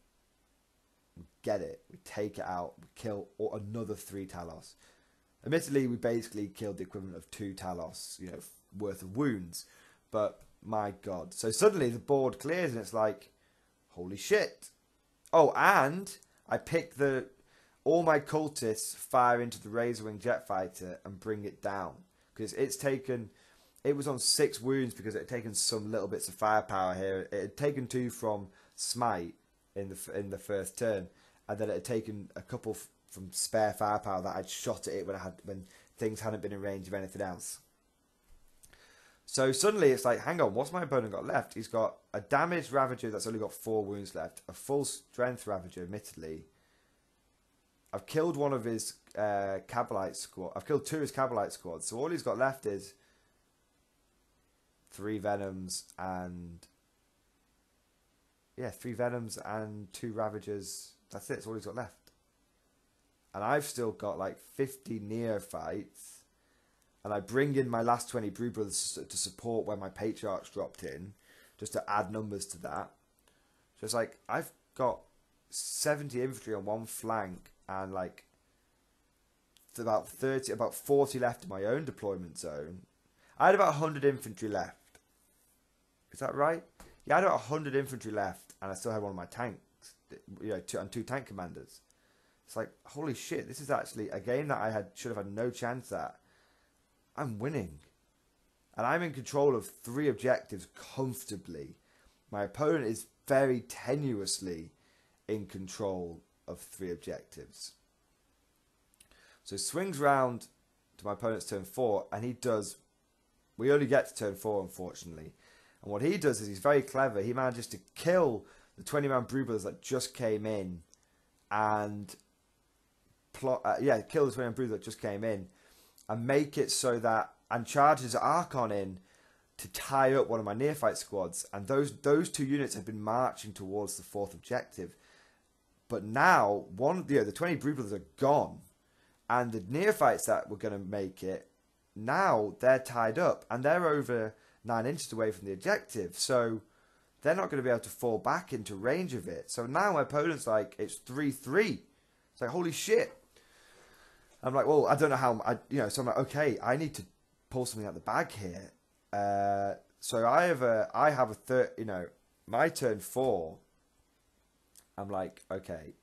We get it. We take it out. We kill another 3 Talos. Admittedly, we basically killed the equivalent of 2 Talos, worth of wounds. But my God! So suddenly the board clears, and it's like, holy shit! Oh, and I pick all my cultists fire into the Razorwing jet fighter and bring it down. Because it was on 6 wounds because it had taken some little bits of firepower here. It had taken 2 from Smite in the first turn, and then it had taken a couple from spare firepower that I'd shot at it when things hadn't been in range of anything else. So suddenly it's like, hang on, what's my opponent got left? He's got a damaged Ravager that's only got 4 wounds left, a full strength Ravager, admittedly. I've killed one of his Cabalite squad. I've killed 2 of his Cabalite squads. So all he's got left is 3 Venoms and 3 Venoms and 2 Ravagers. That's it. That's all he's got left. And I've still got like 50 neophytes. And I bring in my last 20 Brood Brothers to support where my Patriarchs dropped in, just to add numbers to that. So it's like I've got 70 infantry on one flank. And like about 40 left in my own deployment zone. I had about 100 infantry left. Is that right? Yeah, I had about 100 infantry left, and I still had one of my tanks, 2 tank commanders. It's like, holy shit, this is actually a game that I should have had no chance at. I'm winning, and I'm in control of 3 objectives comfortably. My opponent is very tenuously in control of 3 objectives. So swings round to my opponent's turn 4, and we only get to turn 4, unfortunately. And what he does is he's very clever. He manages to kill the 20-man Brood Brothers that just came in, and kill the 20-man Brood that just came in, and make it so that, and charges Archon in to tie up one of my neophyte squads. And those 2 units have been marching towards the 4th objective. But now, the 20 Brood Brothers are gone. And the neophytes that were going to make it, now they're tied up. And they're over 9 inches away from the objective. So they're not going to be able to fall back into range of it. So now my opponent's like, it's 3-3. It's like, holy shit. I'm like, well, I don't know how... so I'm like, okay, I need to pull something out the bag here. So I have a third... my turn 4... I'm like, okay,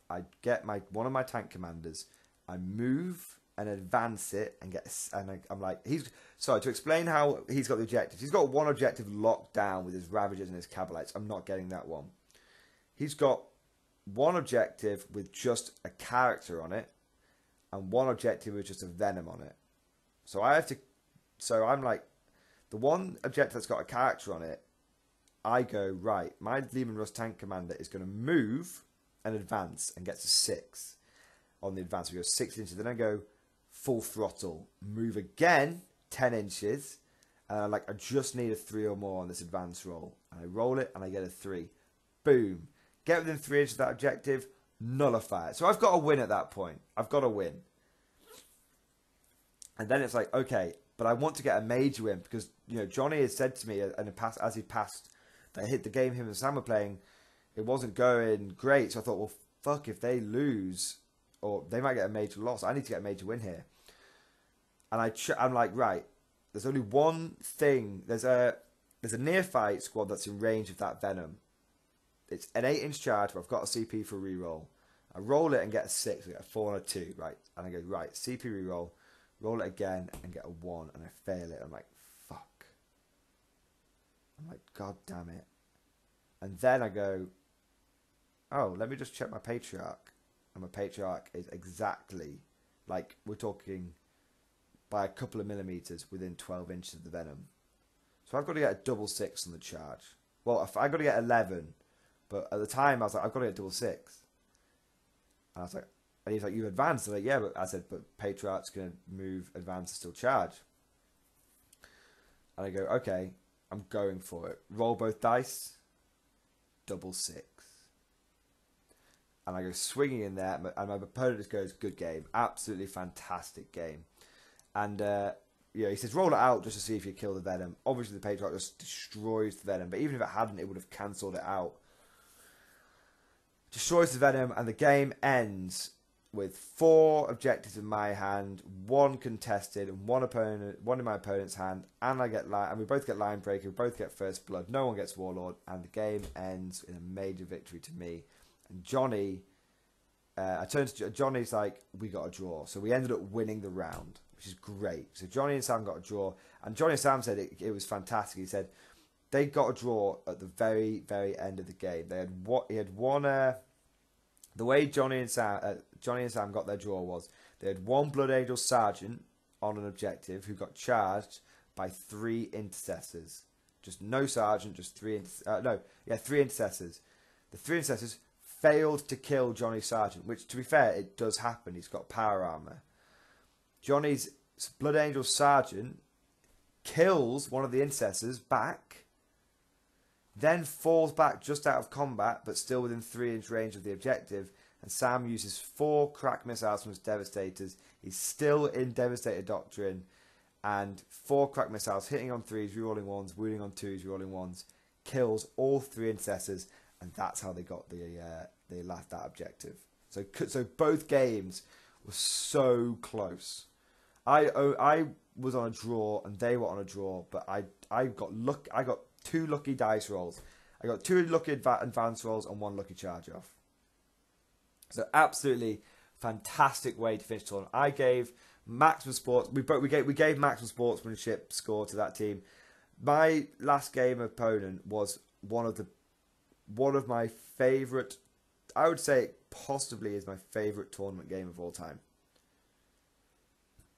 I get one of my tank commanders, I move and advance it and I'm like, to explain how he's got the objectives. He's got 1 objective locked down with his Ravagers and his Cabalites. I'm not getting that one. He's got 1 objective with just a character on it, and 1 objective with just a Venom on it. So I'm like, the 1 objective that's got a character on it, I go, right, my Lehman Russ tank commander is going to move and advance and gets a 6 on the advance. We go 6 inches. Then I go full throttle, move again 10 inches. And I'm like, I just need a 3 or more on this advance roll. And I roll it and I get a 3. Boom. Get within 3 inches of that objective, nullify it. So I've got to win at that point. I've got to win. And then it's like, okay, but I want to get a major win because, Johnny has said to me as he passed, that hit the game him and Sam were playing, it wasn't going great. So I thought, well, fuck, if they lose, or they might get a major loss, I need to get a major win here. And I'm like, right, there's only one thing. There's a neophyte squad that's in range of that Venom. It's an 8-inch charge, but I've got a CP for reroll. I roll it and get a 6. I get a 4 and a 2, right? And I go, right, CP reroll, roll it again and get a 1, and I fail it. I'm like, fuck. I'm like, god damn it. And then I go, oh, let me just check my Patriarch. And my Patriarch is exactly, like, we're talking by a couple of millimeters within 12 inches of the Venom. So I've got to get a double 6 on the charge. Well, I've got to get 11. But at the time, I was like, I've got to get double 6. And I was like, and he's like, you advanced. I'm like, yeah, but I said, but Patriarch's going to move, advance, and still charge. And I go, okay, I'm going for it. Roll both dice. Double 6. And I go swinging in there, and my opponent just goes, good game. Absolutely fantastic game. And, he says, roll it out just to see if you kill the Venom. Obviously, the Patriarch just destroys the Venom, but even if it hadn't, it would have cancelled it out. Destroys the Venom, and the game ends with 4 objectives in my hand, 1 contested, and 1 in my opponent's hand, and and we both get Line Breaker, we both get First Blood, no one gets Warlord, and the game ends in a major victory to me. And Johnny, I turned to Johnny's like, we got a draw. So we ended up winning the round, which is great. So Johnny and Sam got a draw. And Johnny and Sam said it was fantastic. He said they got a draw at the very, very end of the game. He had won the way Johnny and Sam got their draw was they had 1 Blood Angel Sergeant on an objective who got charged by 3 intercessors. Just no sergeant, just 3 intercessors. The 3 intercessors failed to kill Johnny's sergeant, which, to be fair, it does happen. He's got power armor. Johnny's Blood Angel sergeant kills one of the intercessors back, then falls back just out of combat, but still within 3-inch range of the objective. And Sam uses 4 crack missiles from his Devastators. He's still in Devastator Doctrine, and 4 crack missiles hitting on 3s, rerolling 1s, wounding on 2s, rerolling 1s, kills all 3 intercessors. And that's how they got they left that objective. So both games were so close. I was on a draw and they were on a draw, but I got 2 lucky dice rolls. I got 2 lucky advance rolls and 1 lucky charge off. So absolutely fantastic way to finish the tournament. I gave maximum sports. We gave maximum sportsmanship score to that team. My last game opponent was one of my favourite, I would say it possibly is my favourite tournament game of all time.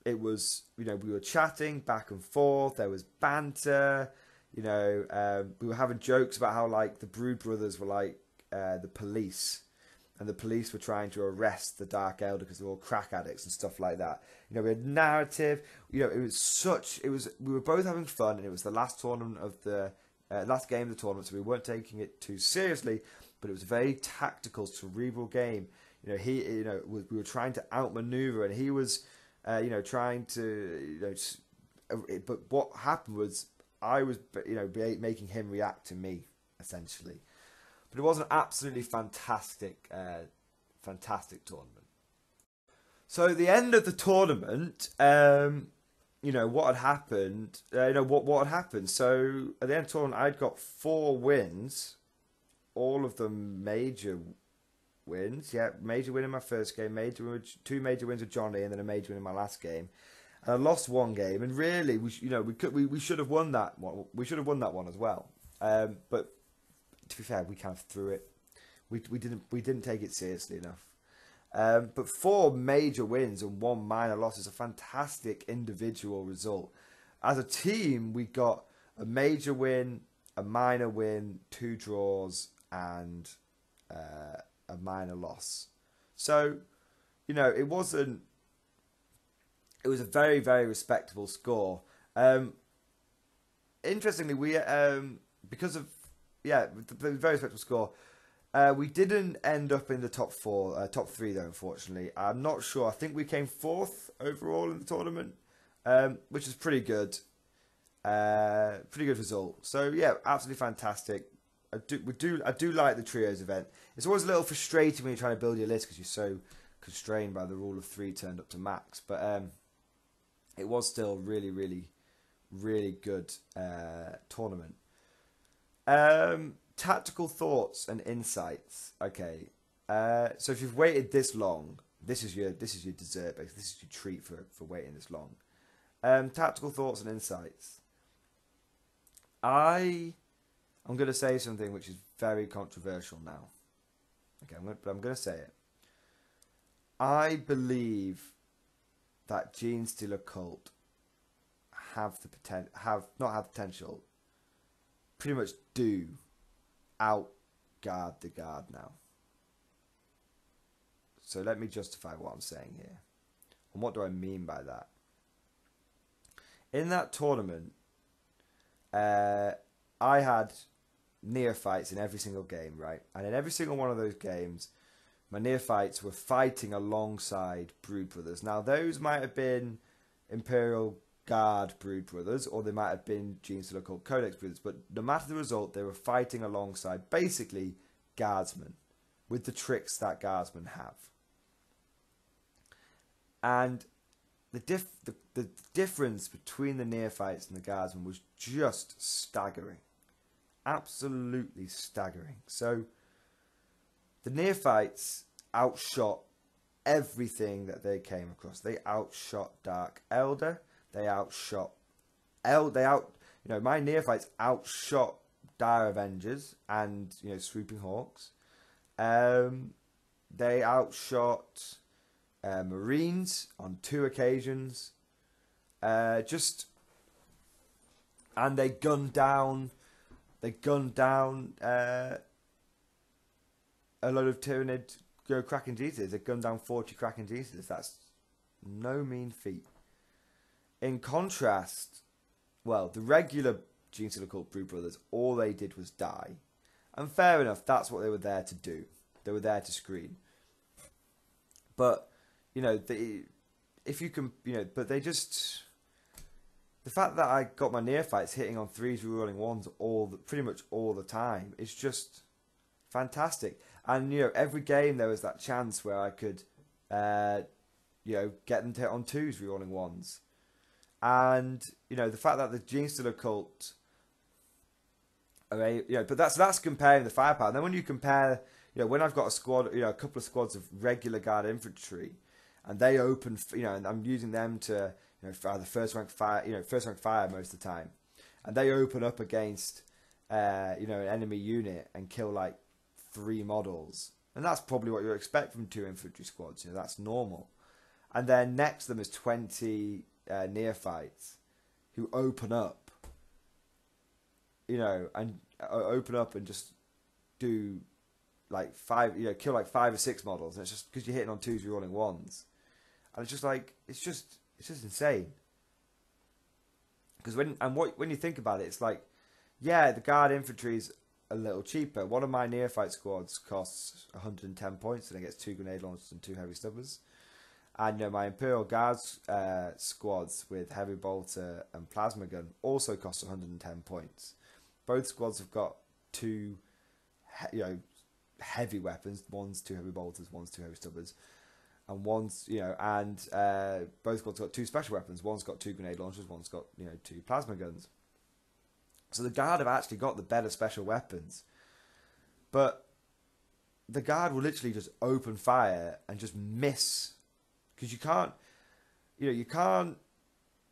It was, we were chatting back and forth, there was banter, we were having jokes about how, like, the Brood Brothers were like the police, and the police were trying to arrest the Dark Elder because they're all crack addicts and stuff like that. We had narrative, we were both having fun, and it was the last tournament of the last game of the tournament, so we weren't taking it too seriously, but it was a very tactical, cerebral game. We were trying to outmaneuver, and he was, trying to, but what happened was I was, making him react to me, essentially. But it was an absolutely fantastic, fantastic tournament. So at the end of the tournament, what had happened, what had happened. So at the end of the tournament, I'd got 4 wins, all of them major wins. Yeah, major win in my first game, 2 major wins with Johnny, and then a major win in my last game. And I lost 1 game, and really, we should have won that one. We should have won that one as well. But to be fair, we kind of threw it. We didn't take it seriously enough. But 4 major wins and 1 minor loss is a fantastic individual result. As a team, we got a major win, a minor win, 2 draws, and a minor loss. So, it wasn't. It was a very, very respectable score. Interestingly, we because of the very respectable score. We didn't end up in the top 3 though, unfortunately. I'm not sure. I think we came 4th overall in the tournament, which is pretty good. Pretty good result. So yeah, absolutely fantastic. I do like the trios event. It's always a little frustrating when you're trying to build your list because you're so constrained by the rule of 3 turned up to max. But it was still really, really, really good tournament. Tactical thoughts and insights. Okay, so if you've waited this long, this is your dessert, basically. This is your treat for waiting this long. Tactical thoughts and insights. I'm going to say something which is very controversial now. Okay, but I'm going to say it. I believe that Gene Stealer Cult have not have potential. pretty much do out-guard the guard now. So let me justify what I'm saying here. And what do I mean by that? In that tournament, I had neophytes in every single game, right? And in every single one of those games, my neophytes were fighting alongside Brood Brothers. Now, those might have been Imperial Guard Brood Brothers, or they might have been Genestealer Cult Codex Brothers, but no matter the result, they were fighting alongside, basically, Guardsmen, with the tricks that Guardsmen have. And the difference between the neophytes and the Guardsmen was just staggering. Absolutely staggering. So, the neophytes outshot everything that they came across. They outshot Dark Elder. They outshot my neophytes outshot Dire Avengers and Swooping Hawks. They outshot Marines on 2 occasions. And they gunned down. A load of Tyranid Kraken Jesus. They gunned down 40 Kraken Jesus. That's no mean feat. In contrast, well, the regular Genestealer Cult Brood Brothers, all they did was die. And fair enough, that's what they were there to do. They were there to screen. But, but they just... The fact that I got my neophytes hitting on 3s rerolling 1s pretty much all the time is just fantastic. And, every game there was that chance where I could, get them to hit on 2s rerolling 1s. And, the fact that the Genestealer Cult... but that's comparing the firepower. And then when you compare, when I've got a squad, a couple of squads of regular guard infantry, and they open, and I'm using them to, fire the first rank fire most of the time, and they open up against, an enemy unit and kill like 3 models, and that's probably what you expect from 2 infantry squads. That's normal. And then next to them is 20 neophytes who open up. And open up and just do like 5, kill like 5 or 6 models, and it's just because you're hitting on 2s, you're rolling 1s, and it's just like it's just insane. Because when you think about it, it's like, yeah, the guard infantry's a little cheaper. One of my neophyte squads costs 110 points, and it gets 2 grenade launchers and 2 heavy stubbers. And my Imperial Guards squads with heavy bolter and plasma gun also cost 110 points. Both squads have got 2, heavy weapons. One's 2 heavy bolters, one's 2 heavy stubbers, and both squads got 2 special weapons. One's got 2 grenade launchers, one's got 2 plasma guns. So the guard have actually got the better special weapons, but the guard will literally just open fire and just miss, because you can't,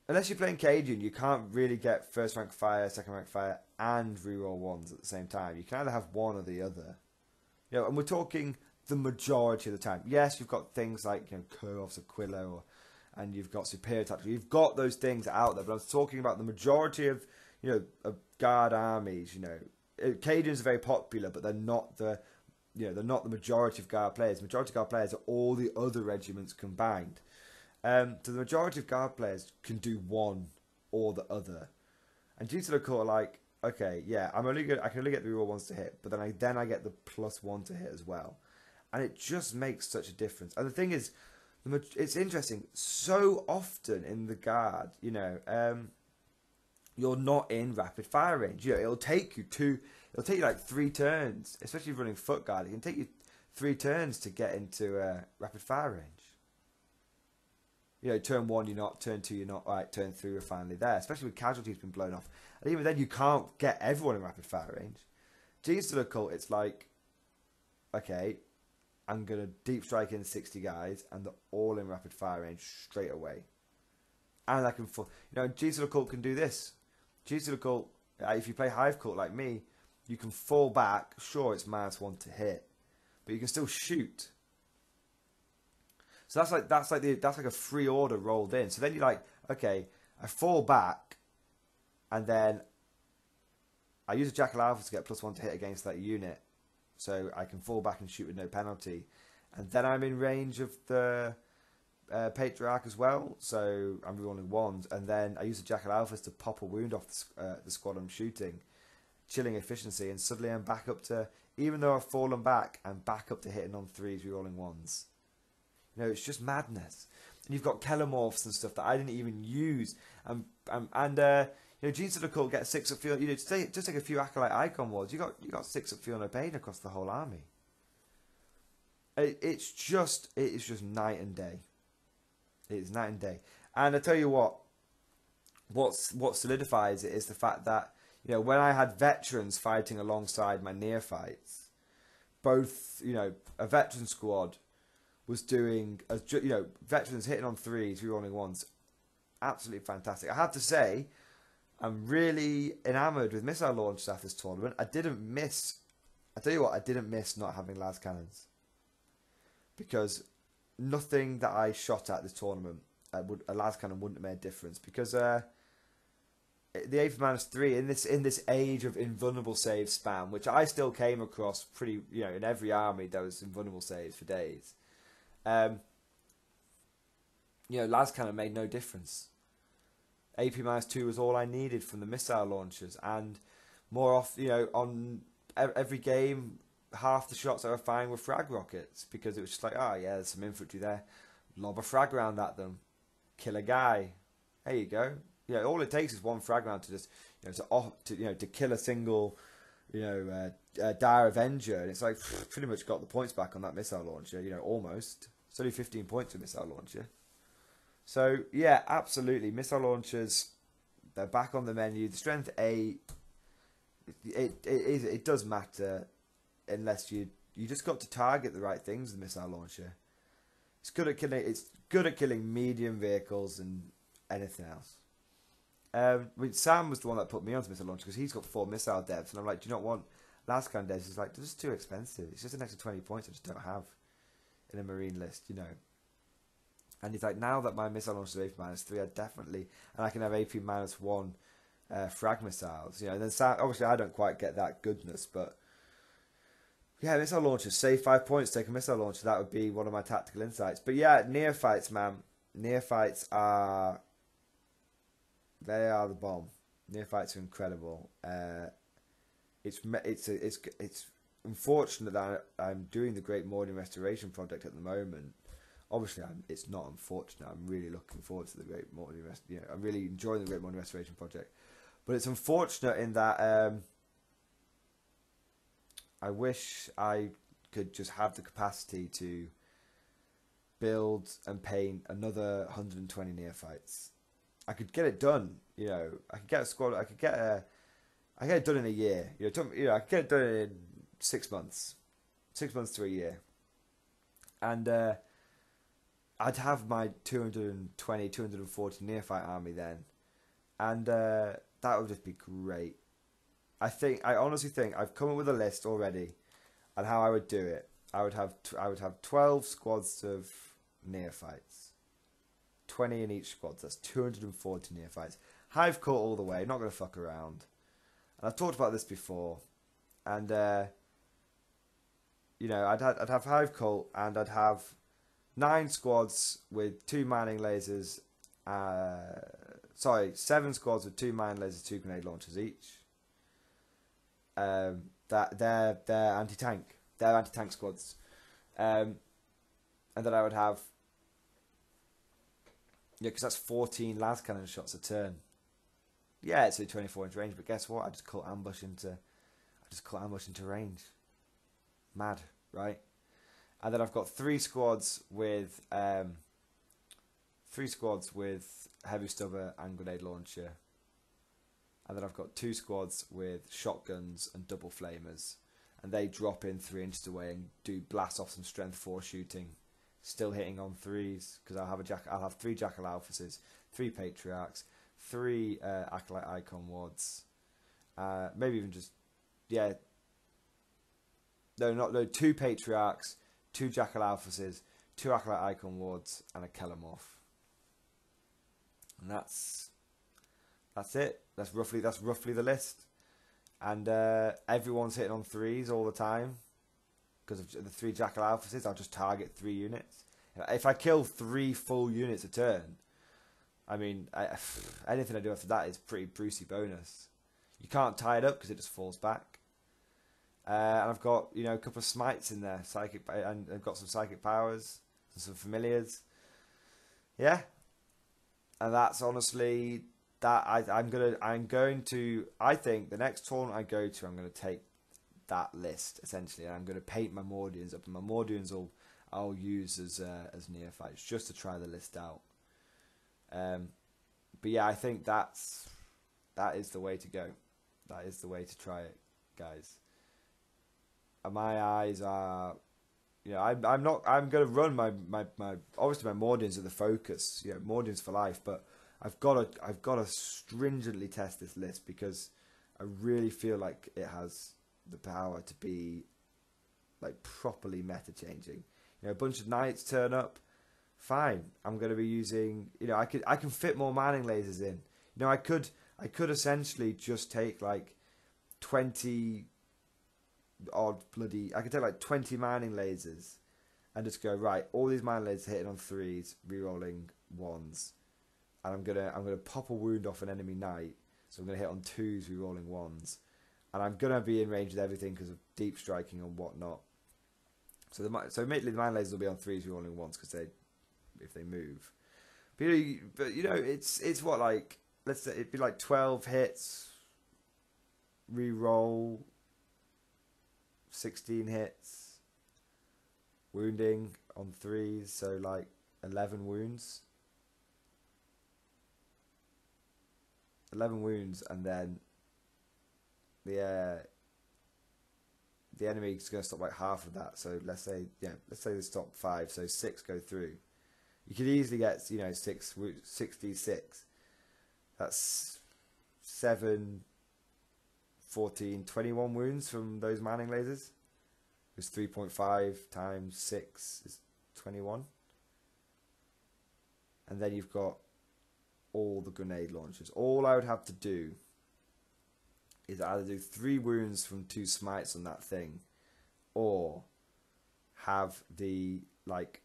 unless you're playing Cajun, you can't really get first rank fire, second rank fire, and reroll 1s at the same time. You can either have one or the other. And we're talking the majority of the time. Yes, you've got things like Kurov's Aquila, and you've got Superior Tactical. You've got those things out there, but I'm talking about the majority of of guard armies. Cajuns are very popular, but they're not the majority of guard players. The majority of guard players are all the other regiments combined. So the majority of guard players can do one or the other. And Genestealer Cult are like, okay, yeah, I can only get the reroll 1s to hit, but then I get the +1 to hit as well. And it just makes such a difference. And the thing is, it's interesting, so often in the guard, you're not in rapid fire range. It'll take you like 3 turns, especially if you're running foot guard. It can take you 3 turns to get into rapid fire range. Turn 1 you're not, turn 2 you're not, right, turn 3 you're finally there. Especially with casualties being blown off. And even then you can't get everyone in rapid fire range. Genestealer Cult, it's like, okay, I'm going to deep strike in 60 guys, and they're all in rapid fire range straight away. And I can, Genestealer Cult can do this. Genestealer Cult, if you play Hive Cult like me, you can fall back. Sure, it's -1 to hit, but you can still shoot. So that's like a free order rolled in. So then you're like, okay, I fall back, and then I use a Jackal Alpha to get +1 to hit against that unit, so I can fall back and shoot with no penalty. And then I'm in range of the Patriarch as well, so I'm rerolling 1s. And then I use the Jackal Alphas to pop a wound off the squad I'm shooting, chilling efficiency, and suddenly I'm back up to, even though I've fallen back, I'm back up to hitting on 3s, rerolling 1s. You know, it's just madness. And you've got Kelomorphs and stuff that I didn't even use. And you know, Genes of the Cult get 6 up field. You know, just take a few Acolyte Icon wards. You got 6 up field no pain across the whole army. It is just night and day. It is night and day. And I tell you what solidifies it is the fact that, you know, when I had veterans fighting alongside my neophytes, both, you know, a veteran squad was doing, you know, veterans hitting on 3s, rerolling 1s, absolutely fantastic. I have to say, I'm really enamoured with missile launch after this tournament. I didn't miss not having las cannons, because nothing that I shot at this tournament, a las cannon wouldn't have made a difference, because the AP -3 in this age of invulnerable save spam, which I still came across pretty, you know, in every army there was invulnerable saves for days. You know, las cannon made no difference. AP -2 was all I needed from the missile launchers, and more off, you know, on every game, half the shots I were firing were frag rockets, because it was just like, oh yeah, there's some infantry there, lob a frag round at them, kill a guy, there you go. Yeah, all it takes is one frag round to just, you know, to kill a single, you know, Dire Avenger, and it's like pretty much got the points back on that missile launcher. You know, almost. It's only 15 points for missile launcher. So yeah, absolutely, missile launchers, they're back on the menu. The strength 8, it does matter, unless you just got to target the right things. The missile launcher, it's good at killing medium vehicles and anything else. I mean, Sam was the one that put me onto missile launcher, because he's got 4 missile devs, and I'm like, do you not want last kind of devs? He's like, this is too expensive. It's just an extra 20 points I just don't have in a marine list, you know. And he's like, now that my missile launcher is AP -3, I definitely, and I can have AP -1 frag missiles, you know. And then Sam, obviously I don't quite get that goodness, but yeah, missile launchers, save 5 points, take a missile launcher. That would be one of my tactical insights. But yeah, neophytes, man, neophytes are. They are the bomb. Neophytes are incredible. It's unfortunate that I'm doing the Great Mordian Restoration project at the moment. Obviously, it's not unfortunate. I'm really looking forward to the Great Mordian I'm really enjoying the Great Mordian Restoration project. But it's unfortunate in that I wish I could just have the capacity to build and paint another 120 neophytes. I could get it done, you know. I could get a squad. I could get it done in a year. You know, I could get it done in 6 months, 6 months to a year, and I'd have my 220, 240 neophyte army then, and that would just be great. I honestly think I've come up with a list already on how I would do it. I would have 12 squads of neophytes. 20 in each squad, so that's 240 neophytes. Hive cult all the way, not going to fuck around. And I've talked about this before. And, you know, I'd have Hive cult, and I'd have 9 squads with 2 mining lasers. 7 squads with 2 mine lasers, 2 grenade launchers each. That they're anti-tank. They're anti-tank squads. And then I would have, yeah, because that's 14 las cannon shots a turn. Yeah, it's a 24-inch range, but guess what? I just caught ambush into range. Mad, right? And then I've got 3 squads with heavy stubber and grenade launcher. And then I've got 2 squads with shotguns and double flamers, and they drop in 3 inches away and do blast off some strength 4 shooting. Still hitting on 3s, because I'll have 3 Jackal Alphases, 3 Patriarchs, 3 Acolyte Icon wards, maybe even just, yeah, no, 2 Patriarchs, 2 Jackal Alphases, 2 Acolyte Icon wards, and a Kelomorph. And that's it. That's roughly the list. and everyone's hitting on 3s all the time because of the 3 Jackal Alphases. I'll just target 3 units. If I kill 3 full units a turn, I mean, anything I do after that is pretty Brucey bonus. You can't tie it up because it just falls back. And I've got, you know, a couple of smites in there, psychic, and I've got some psychic powers, and some familiars. Yeah, and that's honestly that. I'm going to. I think the next tournament I go to, I'm going to take that list essentially, and I'm going to paint my Mordians up, and my Mordians I'll use as neophytes just to try the list out. But yeah, I think that is the way to go. That is the way to try it, guys. And my eyes are, you know, I'm going to run my obviously my Mordians are the focus, you know, Mordians for life. But I've got to stringently test this list because I really feel like it has the power to be like properly meta changing. You know, a bunch of knights turn up. Fine, I'm going to be using, you know, I can fit more manning lasers in. You know, I could essentially just take like 20 odd bloody, I could take like 20 manning lasers and just go, right, all these manning lasers hitting on 3s, rerolling 1s, and I'm gonna pop a wound off an enemy knight, so I'm gonna hit on 2s, rerolling 1s, and I'm gonna be in range with everything because of deep striking and whatnot. So immediately the manning lasers will be on 3s, rerolling 1s because if they move. But you know, it's what, like, let's say it'd be like 12 hits, reroll 16 hits, wounding on 3s, so like 11 wounds. 11 wounds, and then the enemy's going to stop like half of that. So let's say they stop 5, so 6 go through. You could easily get, you know, 66. That's 7, 14, 21 wounds from those manning lasers. It's 3.5 times 6 is 21. And then you've got all the grenade launchers. All I would have to do is either do 3 wounds from 2 smites on that thing, or have the like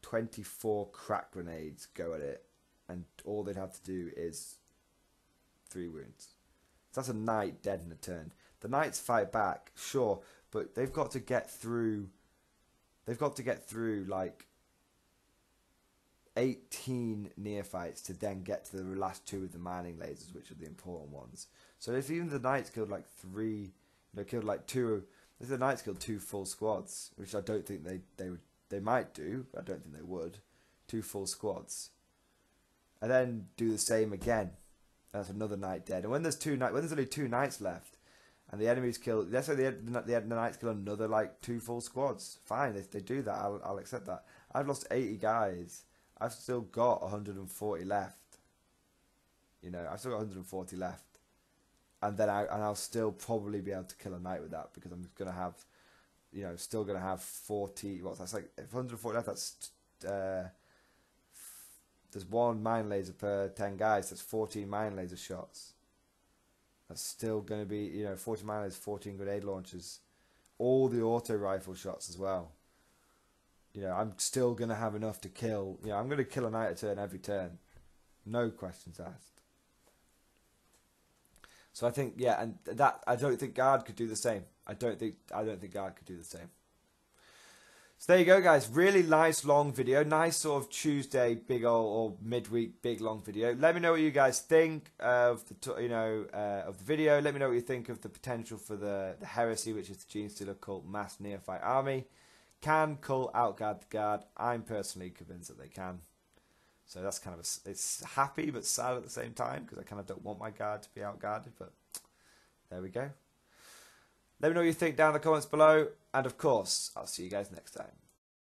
24 crack grenades go at it, and all they'd have to do is 3 wounds. So that's a knight dead in a turn. The knights fight back, sure, but they've got to get through. They've got to get through like 18 neophytes to then get to the last 2 of the manning lasers, which are the important ones. So if even the knights killed like 3, you know, killed like 2. If the knights killed 2 full squads, which I don't think they would. They might do, but I don't think they would. 2 full squads, and then do the same again. That's another knight dead. And when there's only 2 knights left, and the enemy's killed, let's say the knights kill another like 2 full squads. Fine, if they do that, I'll accept that. I've lost 80 guys. I've still got 140 left. You know, I've still got 140 left, and then I'll still probably be able to kill a knight with that, because I'm gonna have, you know, still gonna have 40. What's that's like? If 140 left, that's there's 1 mine laser per 10 guys. That's 14 mine laser shots. That's still going to be, you know, 40 mine lasers, 14 grenade launchers, all the auto rifle shots as well. You know, I'm still going to have enough to kill. You know, I'm going to kill a knight a turn every turn, no questions asked. So I think, yeah, and that I don't think guard could do the same. I don't think guard could do the same. So there you go, guys. Really nice long video. Nice sort of Tuesday big old, or midweek big long video. Let me know what you guys think of the of the video. Let me know what you think of the potential for the heresy, which is the Gene Stealer cult mass neophyte army. Can cult outguard the guard? I'm personally convinced that they can. So that's kind of it's happy but sad at the same time, because I kind of don't want my guard to be outguarded. But there we go. Let me know what you think down in the comments below. And of course, I'll see you guys next time.